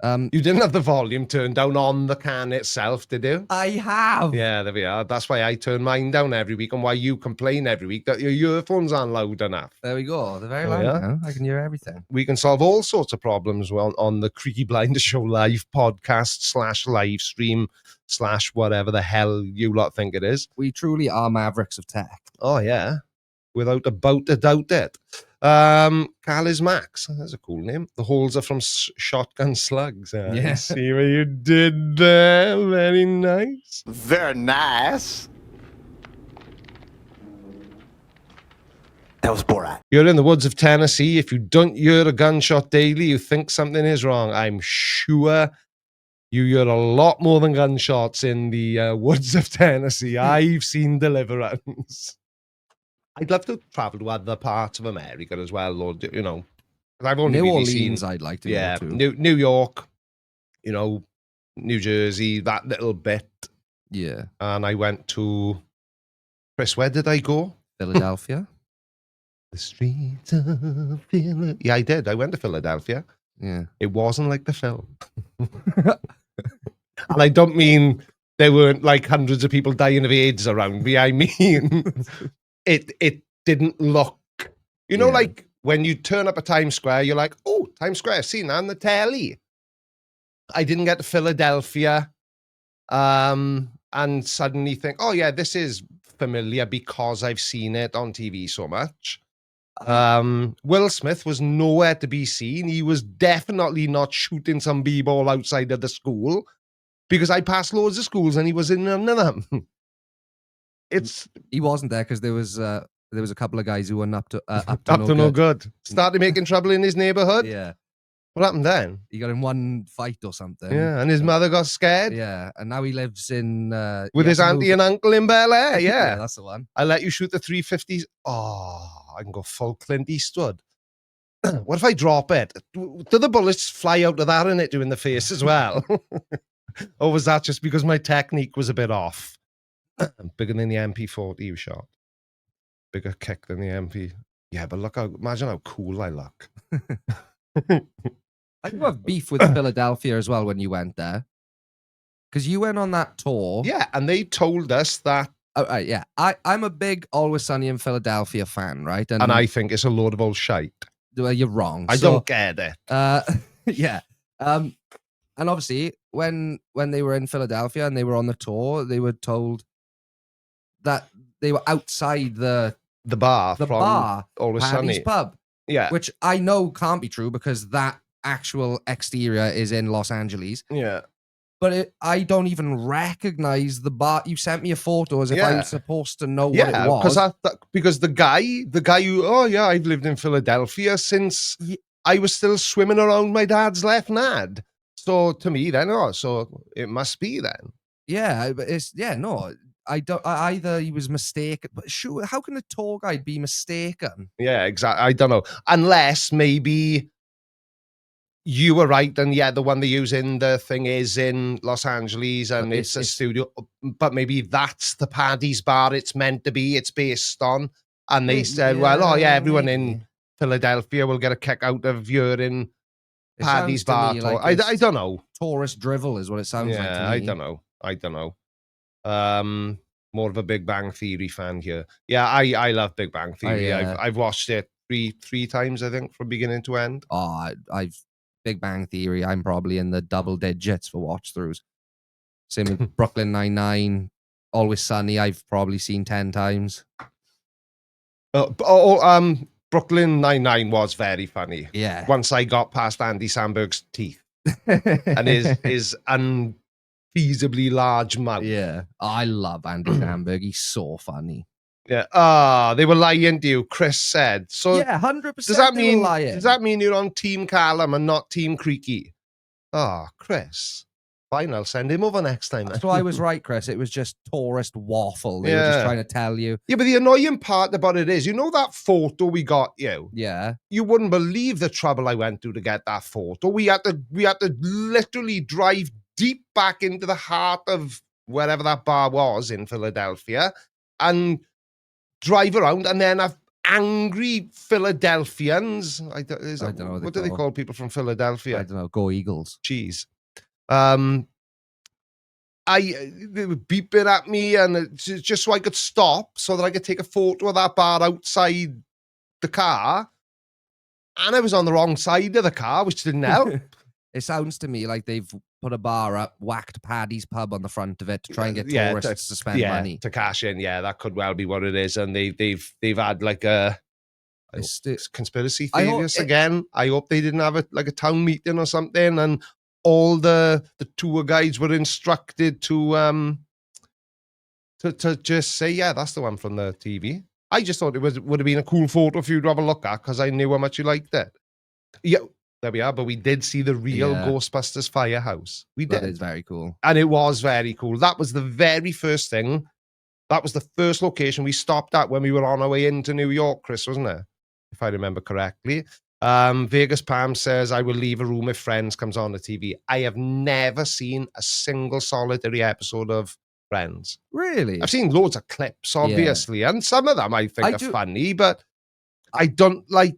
You didn't have the volume turned down on the can itself, did you? I have. Yeah, there we are. That's why I turn mine down every week, and why you complain every week that your earphones aren't loud enough. There we go. They're very loud now. I can hear everything. We can solve all sorts of problems on the Creaky Blinder Show live podcast / live stream / whatever the hell you lot think it is. We truly are mavericks of tech. Oh, yeah. Without a doubt it. Carl is Max. That's a cool name. The holes are from shotgun slugs. Yeah. See what you did there? Very nice. Very nice. That was Borat. You're in the woods of Tennessee. If you don't hear a gunshot daily, you think something is wrong. I'm sure you hear a lot more than gunshots in the woods of Tennessee. I've seen deliverance. I'd love to travel to other parts of America as well, Lord. I've only New really Orleans, seen, I'd like to go to. New York, New Jersey, that little bit. Yeah. And I went to, Chris, where did I go? Philadelphia. The streets of Philadelphia. Yeah, I did. I went to Philadelphia. Yeah. It wasn't like the film. And I don't mean there weren't like hundreds of people dying of AIDS around me. I mean, it didn't look, like when you turn up at Times Square, you're like, oh, Times Square, I've seen that on the telly. I didn't get to Philadelphia and suddenly think, oh yeah, this is familiar because I've seen it on TV so much. Will Smith was nowhere to be seen. He was definitely not shooting some b-ball outside of the school, because I passed loads of schools and he was in none of them. He wasn't there because there was a couple of guys who weren't up to no good. Started making trouble in his neighborhood. Yeah. What happened then? He got in one fight or something. Yeah, and his mother got scared. Yeah, and now he lives in with his auntie and uncle in Bel Air. Yeah, that's the one. I let you shoot the 350s. Oh, I can go full Clint Eastwood. What if I drop it? Do the bullets fly out of that in it doing the face as well? Or was that just because my technique was a bit off? Bigger than the MP40 you shot. Bigger kick than the MP. Yeah, but imagine how cool I look. I do have beef with Philadelphia as well when you went there. Because you went on that tour. Yeah, and they told us that. Oh, right, yeah. I'm a big Always Sunny in Philadelphia fan, right? And I think it's a load of old shite. Well, you're wrong. I don't get it. Yeah. And obviously, when they were in Philadelphia and they were on the tour, they were told that they were outside the bar from Always Paddy's Sunny pub. Yeah. Which I know can't be true because that actual exterior is in Los Angeles. Yeah. But I don't even recognize the bar. You sent me a photo as if I was supposed to know what it was. Because the guy who, I've lived in Philadelphia since I was still swimming around my dad's left nad. So to me then, so it must be then. Yeah, but either he was mistaken, but sure, how can a tour guide be mistaken? Yeah, exactly. I don't know. Unless maybe you were right, and the one they use in the thing is in Los Angeles, and it's a studio. But maybe that's the Paddy's bar it's meant to be. It's based on, and they said, everyone in Philadelphia will get a kick out of you're in Paddy's bar. Like I don't know. Tourist drivel is what it sounds like to me. I don't know. More of a Big Bang Theory fan here. Yeah, I love Big Bang Theory. I've watched it three times, I think, from beginning to end. I've Big Bang Theory. I'm probably in the double digits for watch throughs. Same with Brooklyn Nine-Nine, Always Sunny. I've probably seen 10 times. Brooklyn Nine-Nine was very funny. Yeah. Once I got past Andy Samberg's teeth and his unfeasibly large mouth. Yeah. I love Andy Samberg. He's so funny. Yeah. They were lying to you, Chris said. So yeah, 100%. Does that mean you're on Team Callum and not Team Creaky? Chris. Fine, I'll send him over next time. So I was right, Chris. It was just tourist waffle. They were just trying to tell you. Yeah, but the annoying part about it is, you know that photo we got you? Yeah. You wouldn't believe the trouble I went to get that photo. We had to literally drive deep back into the heart of wherever that bar was in Philadelphia and drive around, and then have angry Philadelphians. I don't know what do they call people from Philadelphia? I don't know. Go Eagles. Jeez. They were beeping at me, and just so I could stop, so that I could take a photo of that bar outside the car. And I was on the wrong side of the car, which didn't help. It sounds to me like they've put a bar up, whacked Paddy's pub on the front of it to try and get tourists to spend money. To cash in. Yeah, that could well be what it is. And they've had like a conspiracy theorists again. I hope they didn't have a town meeting or something, and all the tour guides were instructed to just say, that's the one from the TV. I just thought it would have been a cool photo for you to have a look at, because I knew how much you liked it. Yeah, there we are. But we did see the real Ghostbusters firehouse. We did. That is very cool. And it was very cool. That was the very first thing. That was the first location we stopped at when we were on our way into New York, Chris, wasn't it? If I remember correctly. Vegas Palm says, I will leave a room if Friends comes on the TV. I have never seen a single solitary episode of Friends. Really? I've seen loads of clips, obviously, and some of them I think are funny, but I don't like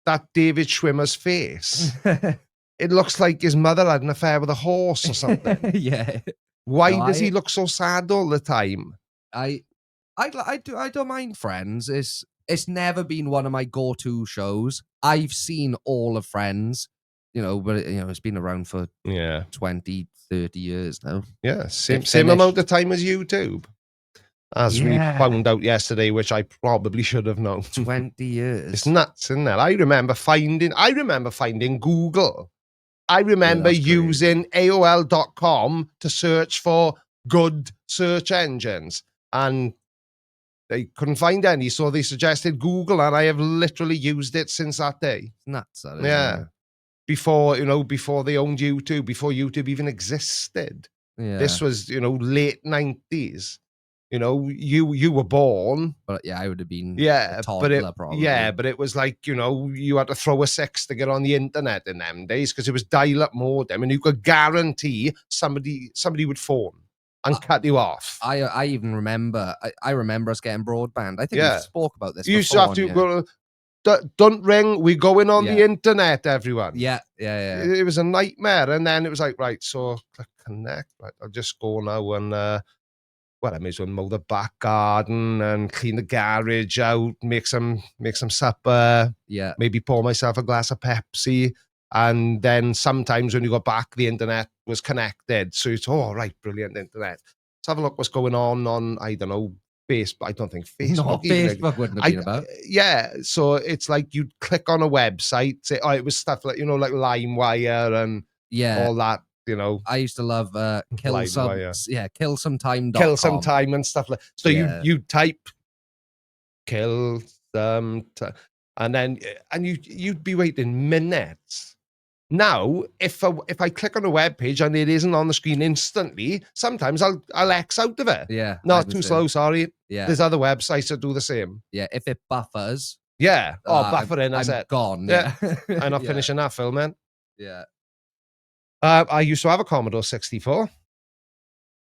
that David Schwimmer's face. It looks like his mother had an affair with a horse or something. Yeah. Why does he look so sad all the time? I don't mind Friends. It's never been one of my go-to shows. I've seen all of Friends, but it's been around for 20, 30 years now. Yeah, same amount of time as YouTube. as we found out yesterday, which I probably should have known. 20 years. It's nuts, isn't it? I remember finding Google. I remember using AOL.com to search for good search engines, and they couldn't find any, so they suggested Google, and I have literally used it since that day. It's nuts, that, yeah. Before they owned YouTube, before YouTube even existed. Yeah. This was, late 90s. You were born. But yeah, I would have been a toddler, probably. Yeah, but it was like, you had to throw a 6 to get on the internet in them days because it was dial-up modem, and you could guarantee somebody would phone and cut you off. I even remember, I remember us getting broadband. I think we spoke about this. You used to have to go, don't ring, we're going on the internet, everyone. Yeah. It was a nightmare. And then it was like, right, so click connect. Right, I'll just go now and, I may as well mow the back garden and clean the garage out, make some supper. Yeah. Maybe pour myself a glass of Pepsi. And then sometimes when you got back, the internet was connected. So it's, right, brilliant internet. Let's have a look what's going on, I don't know, Facebook. I don't think Facebook. No, Facebook wouldn't have been about. Yeah. So it's like you'd click on a website. Say, it was stuff like, like LimeWire and all that. I used to love kill some time. Kill some time and stuff like. So you type kill some time, and then you'd be waiting minutes. Now, if I click on a web page and it isn't on the screen instantly, sometimes I'll X out of it. Yeah, not too slow. Sorry. Yeah, there's other websites that do the same. Yeah, if it buffers. Yeah. Buffering. That's I'm it. Gone. Yeah. I'm not finishing that film, man. Yeah. I used to have a Commodore 64.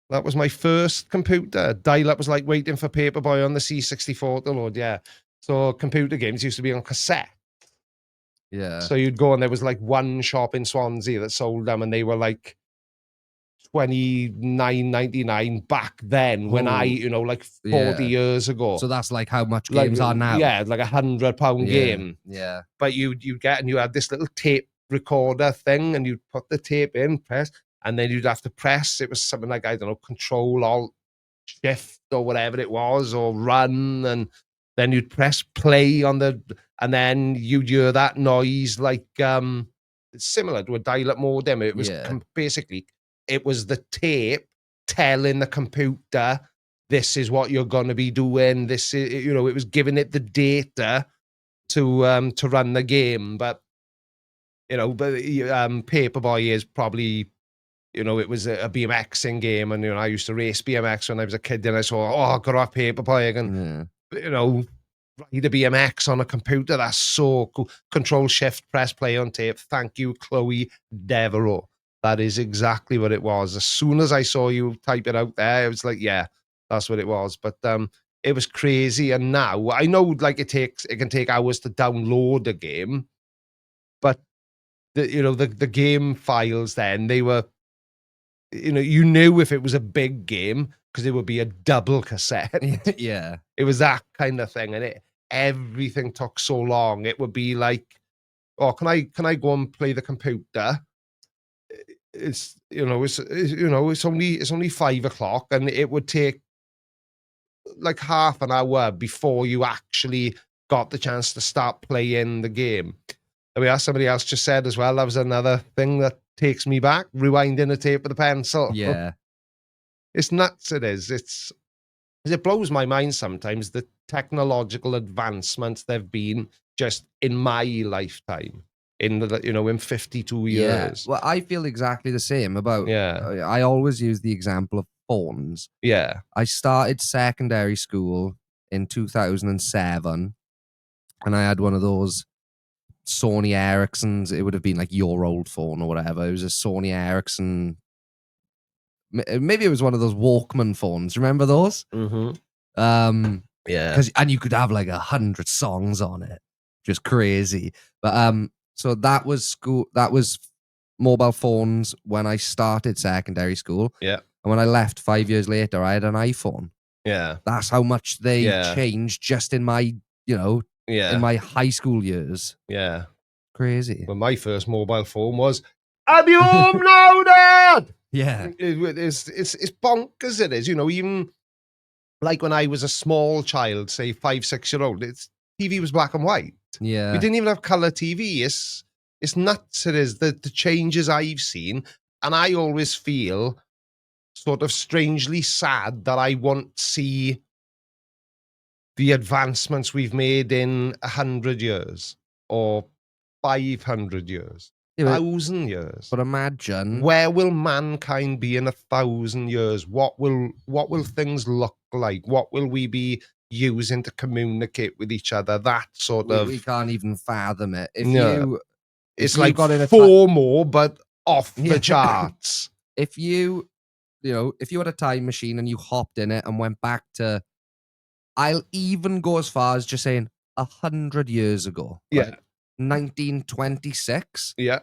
That was my first computer. Dial-up was like waiting for Paperboy on the C64 to load. Yeah. So computer games used to be on cassette. Yeah. So you'd go and there was like one shop in Swansea that sold them, and they were like $29.99 back then when I, like 40 years ago. So that's like how much games are now. Yeah, like £100 game. Yeah. But you get, and you had this little tape recorder thing, and you'd put the tape in, press, and then you'd have to press. It was something like, I don't know, Control Alt Shift or whatever it was, or Run, and then you'd press play on and then you'd hear that noise like similar to a dial-up modem. It was basically, it was the tape telling the computer, this is what you're going to be doing. This is, it was giving it the data to run the game. But Paperboy is probably, it was a BMXing game, and I used to race BMX when I was a kid, and I saw, I've got to have Paperboy again. Ride a BMX on a computer. That's so cool. Control Shift, press play on tape. Thank you, Chloe Devereaux. That is exactly what it was. As soon as I saw you type it out there, it was like, yeah, that's what it was. But it was crazy. And now I know, like, it can take hours to download a game, but the game files then, they were, you knew if it was a big game because it would be a double cassette. Yeah, it was that kind of thing, and everything took so long. It would be like, can I go and play the computer? It's it's only 5 o'clock, and it would take like half an hour before you actually got the chance to start playing the game. And we asked, somebody else just said as well, that was another thing that takes me back, rewinding a tape with a pencil. Yeah. It's nuts, it is. It blows my mind sometimes, the technological advancements there've been just in my lifetime, in 52 years. Well, I feel exactly the same about, I always use the example of phones. Yeah. I started secondary school in 2007, and I had one of those Sony Ericssons. It would have been like your old phone or whatever. It was a Sony Ericsson. Maybe it was one of those Walkman phones. Remember those? Mm-hmm. Yeah. And you could have like 100 songs on it. Just crazy. But so that was school. That was mobile phones when I started secondary school. Yeah. And when I left 5 years later, I had an iPhone. Yeah. That's how much they changed just in my, in my high school years. Yeah. Crazy. Well, my first mobile phone was, "Are you home now, Dad?" Yeah. It's bonkers, it is. Even like when I was a small child, say 5, 6-year-old, TV was black and white. Yeah. We didn't even have color TV. It's nuts. It is the changes I've seen. And I always feel sort of strangely sad that I won't see the advancements we've made in 100 years or 500 years, 1,000 years. But imagine, where will mankind be in 1,000 years? What will things look like? What will we be using to communicate with each other? That sort of... We can't even fathom it. It's like four more, but off the charts. If you had a time machine and you hopped in it and went back to, I'll even go as far as just saying 100 years ago. Yeah. Right? 1926. Yeah.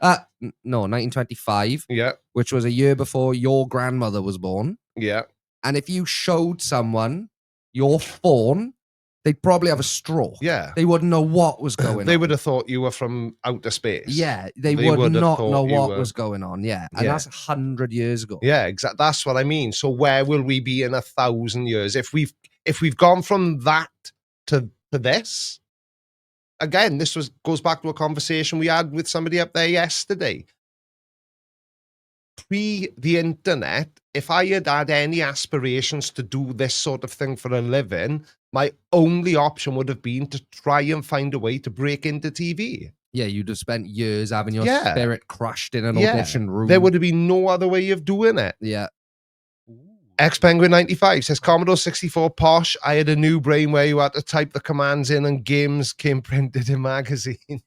No, 1925. Yeah. Which was a year before your grandmother was born. Yeah. And if you showed someone your phone, they'd probably have a stroke. Yeah. They wouldn't know what was going on. They would have thought you were from outer space. Yeah. They would not know what was going on. Yeah. And that's 100 years ago. Yeah, exactly. That's what I mean. So where will we be in 1,000 years? If we've gone from that to this, again, this goes back to a conversation we had with somebody up there yesterday. Pre the internet, if I had had any aspirations to do this sort of thing for a living, my only option would have been to try and find a way to break into TV. Yeah, you'd have spent years having your spirit crushed in an audition room. There would have been no other way of doing it. Yeah. Penguin 95 says, Commodore 64 posh. I had a new brain where you had to type the commands in and games came printed in magazine.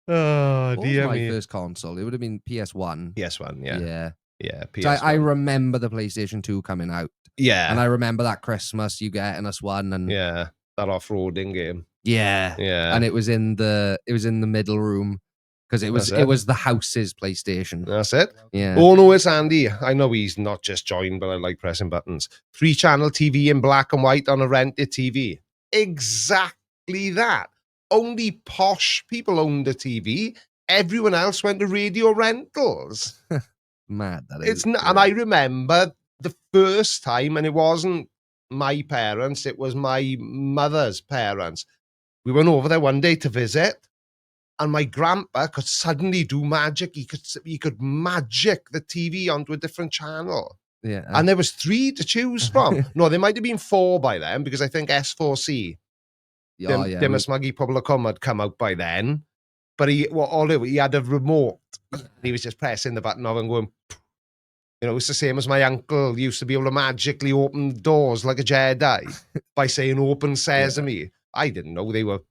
Oh, dear me. My first console, it would have been PS1. PS1, yeah. Yeah. Yeah, PS1. So I remember the PlayStation 2 coming out. Yeah. And I remember that Christmas you getting us one. And yeah, that off-roading game. Yeah. Yeah. And it was in the middle room. Because it was the house's PlayStation. That's it? Yeah. Oh, no, it's Andy. I know he's not just joined, but I like pressing buttons. 3-channel TV in black and white on a rented TV. Exactly that. Only posh people owned a TV. Everyone else went to radio rentals. Mad, that is. And I remember the first time, and it wasn't my parents, it was my mother's parents. We went over there one day to visit. And my grandpa could suddenly do magic. He could magic the TV onto a different channel. Yeah. And there was 3 to choose from. No, there might have been 4 by then, because I think S4C, Dim Smuggy Publicum had come out by then. But he had a remote. He was just pressing the button of and going, it's the same as my uncle used to be able to magically open doors like a Jedi by saying open sesame. Yeah. I didn't know they were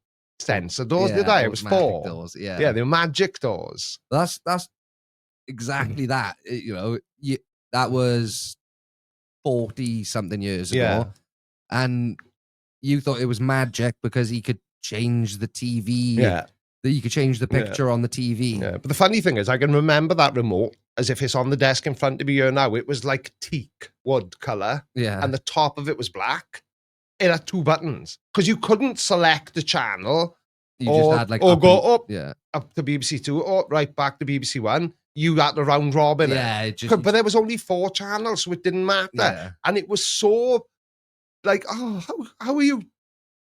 sensor doors, did I? It was 4 doors. Yeah, they were magic doors. That's exactly that. That was 40-something years ago, and you thought it was magic because he could change the TV. Yeah, you could change the picture on the TV. Yeah, but the funny thing is, I can remember that remote as if it's on the desk in front of me here now. It was like teak wood color. Yeah, and the top of it was black. It had 2 buttons because you couldn't select the channel. You just had or go up up to BBC 2 or right back to BBC 1. You had to round robin it. But there was only 4 channels, so it didn't matter. Yeah. And it was so like, how are you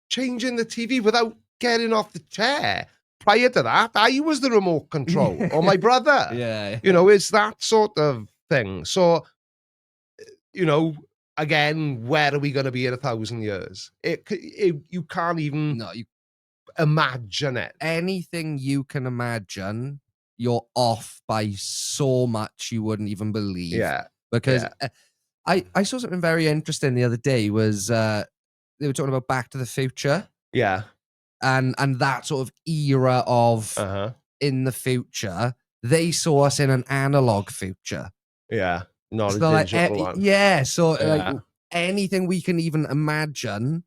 changing the TV without getting off the chair? Prior to that, I was the remote control or my brother. Yeah. It's that sort of thing. So, again, where are we going to be in 1,000 years? You can't even imagine it. Anything you can imagine, you're off by so much you wouldn't even believe. Yeah. Because I saw something very interesting the other day was they were talking about Back to the Future. Yeah. And that sort of era of in the future, they saw us in an analog future. Yeah. Not a digital one. Yeah. So like anything we can even imagine,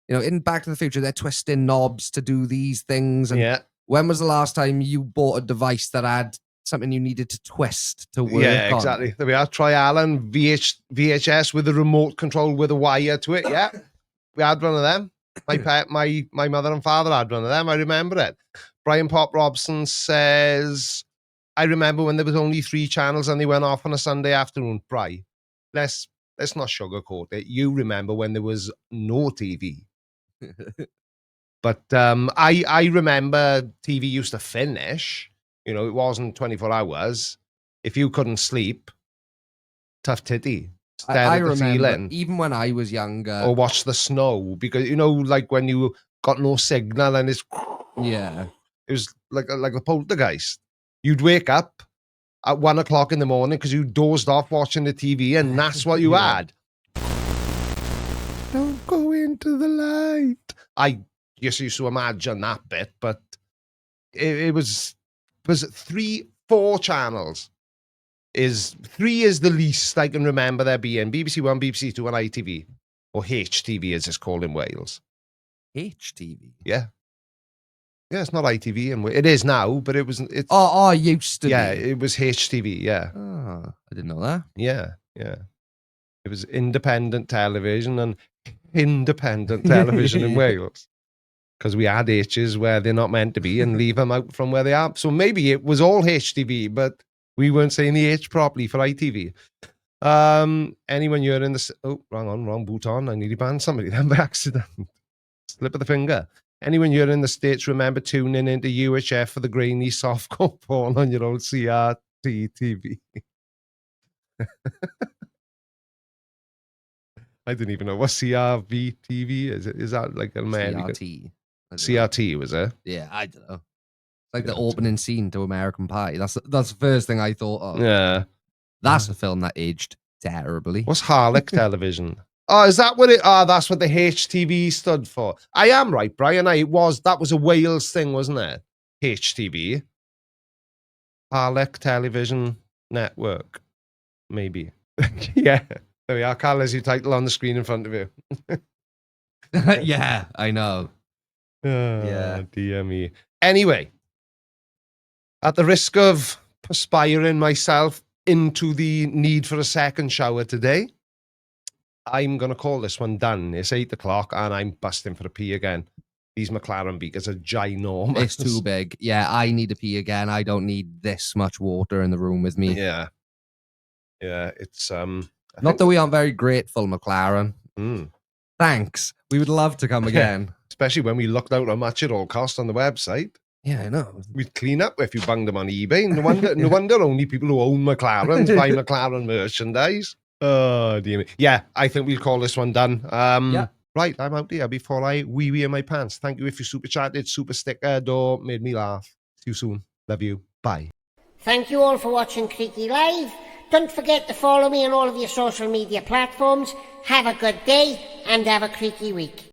in Back to the Future, they're twisting knobs to do these things. And when was the last time you bought a device that had something you needed to twist to work Yeah, on? exactly. There we are. Troy Allen, VHS with a remote control with a wire to it. Yeah. We had one of them. My mother and father had one of them. I remember it. Brian Pop Robson says, I remember when there was only 3 channels and they went off on a Sunday afternoon. Let's let's not sugarcoat it. You remember when there was no TV. But I remember TV used to finish. You know, it wasn't 24 hours. If you couldn't sleep, tough titty. I remember, even when I was younger. Or watch the snow, because, you know, like when you got no signal and it's... Yeah. It was like a poltergeist. You'd wake up at 1 o'clock in the morning because you dozed off watching the TV, and that's what you had. Don't go into the light. I just used to imagine that bit, but it was 4 channels. 3 is the least I can remember there being. BBC One, BBC Two, and ITV, or HTV as it's called in Wales. HTV? Yeah. Yeah, it's not ITV, and it is now, but it was. It used to be. Yeah, it was HTV. Yeah. Oh, I didn't know that. Yeah, yeah. It was independent television and independent television in Wales, because we had H's where they're not meant to be and leave them out from where they are. So maybe it was all HTV, but we weren't saying the H properly for ITV. Anyone you're in the... Oh, wrong boot on. I nearly banned somebody then by accident. Slip of the finger. Anyone you're in the States, remember tuning into UHF for the grainy softcore porn on your old CRT TV. I didn't even know what CRV TV is. Is that like an American? CRT, was it? Yeah, I don't know. Like the opening scene to American Pie. That's the first thing I thought of. Yeah. That's a film that aged terribly. What's Harlech Television? Oh, is that what it... Oh, that's what the HTV stood for. I am right, Brian. That was a Wales thing, wasn't it? HTV. Harlech Television Network. Maybe. Yeah. There we are. Carl, there's your title on the screen in front of you. Yeah, I know. Yeah. Dear me. Anyway, at the risk of perspiring myself into the need for a second shower today, I'm going to call this one done. It's 8 o'clock and I'm busting for a pee again. These McLaren beakers are ginormous. It's too big. Yeah, I need a pee again. I don't need this much water in the room with me. Yeah. Yeah, it's... Not that we aren't very grateful, McLaren. Thanks. We would love to come again. Especially when we looked out how much it all cost on the website. Yeah, I know. We'd clean up if you bunged them on eBay. No wonder only people who own McLarens buy McLaren merchandise. Oh, dear me. Yeah, I think we'll call this one done. Yeah. Right, I'm out here before I wee-wee in my pants. Thank you if you super chatted, super stickered, or made me laugh. See you soon. Love you. Bye. Thank you all for watching Creaky Live. Don't forget to follow me on all of your social media platforms. Have a good day and have a creaky week.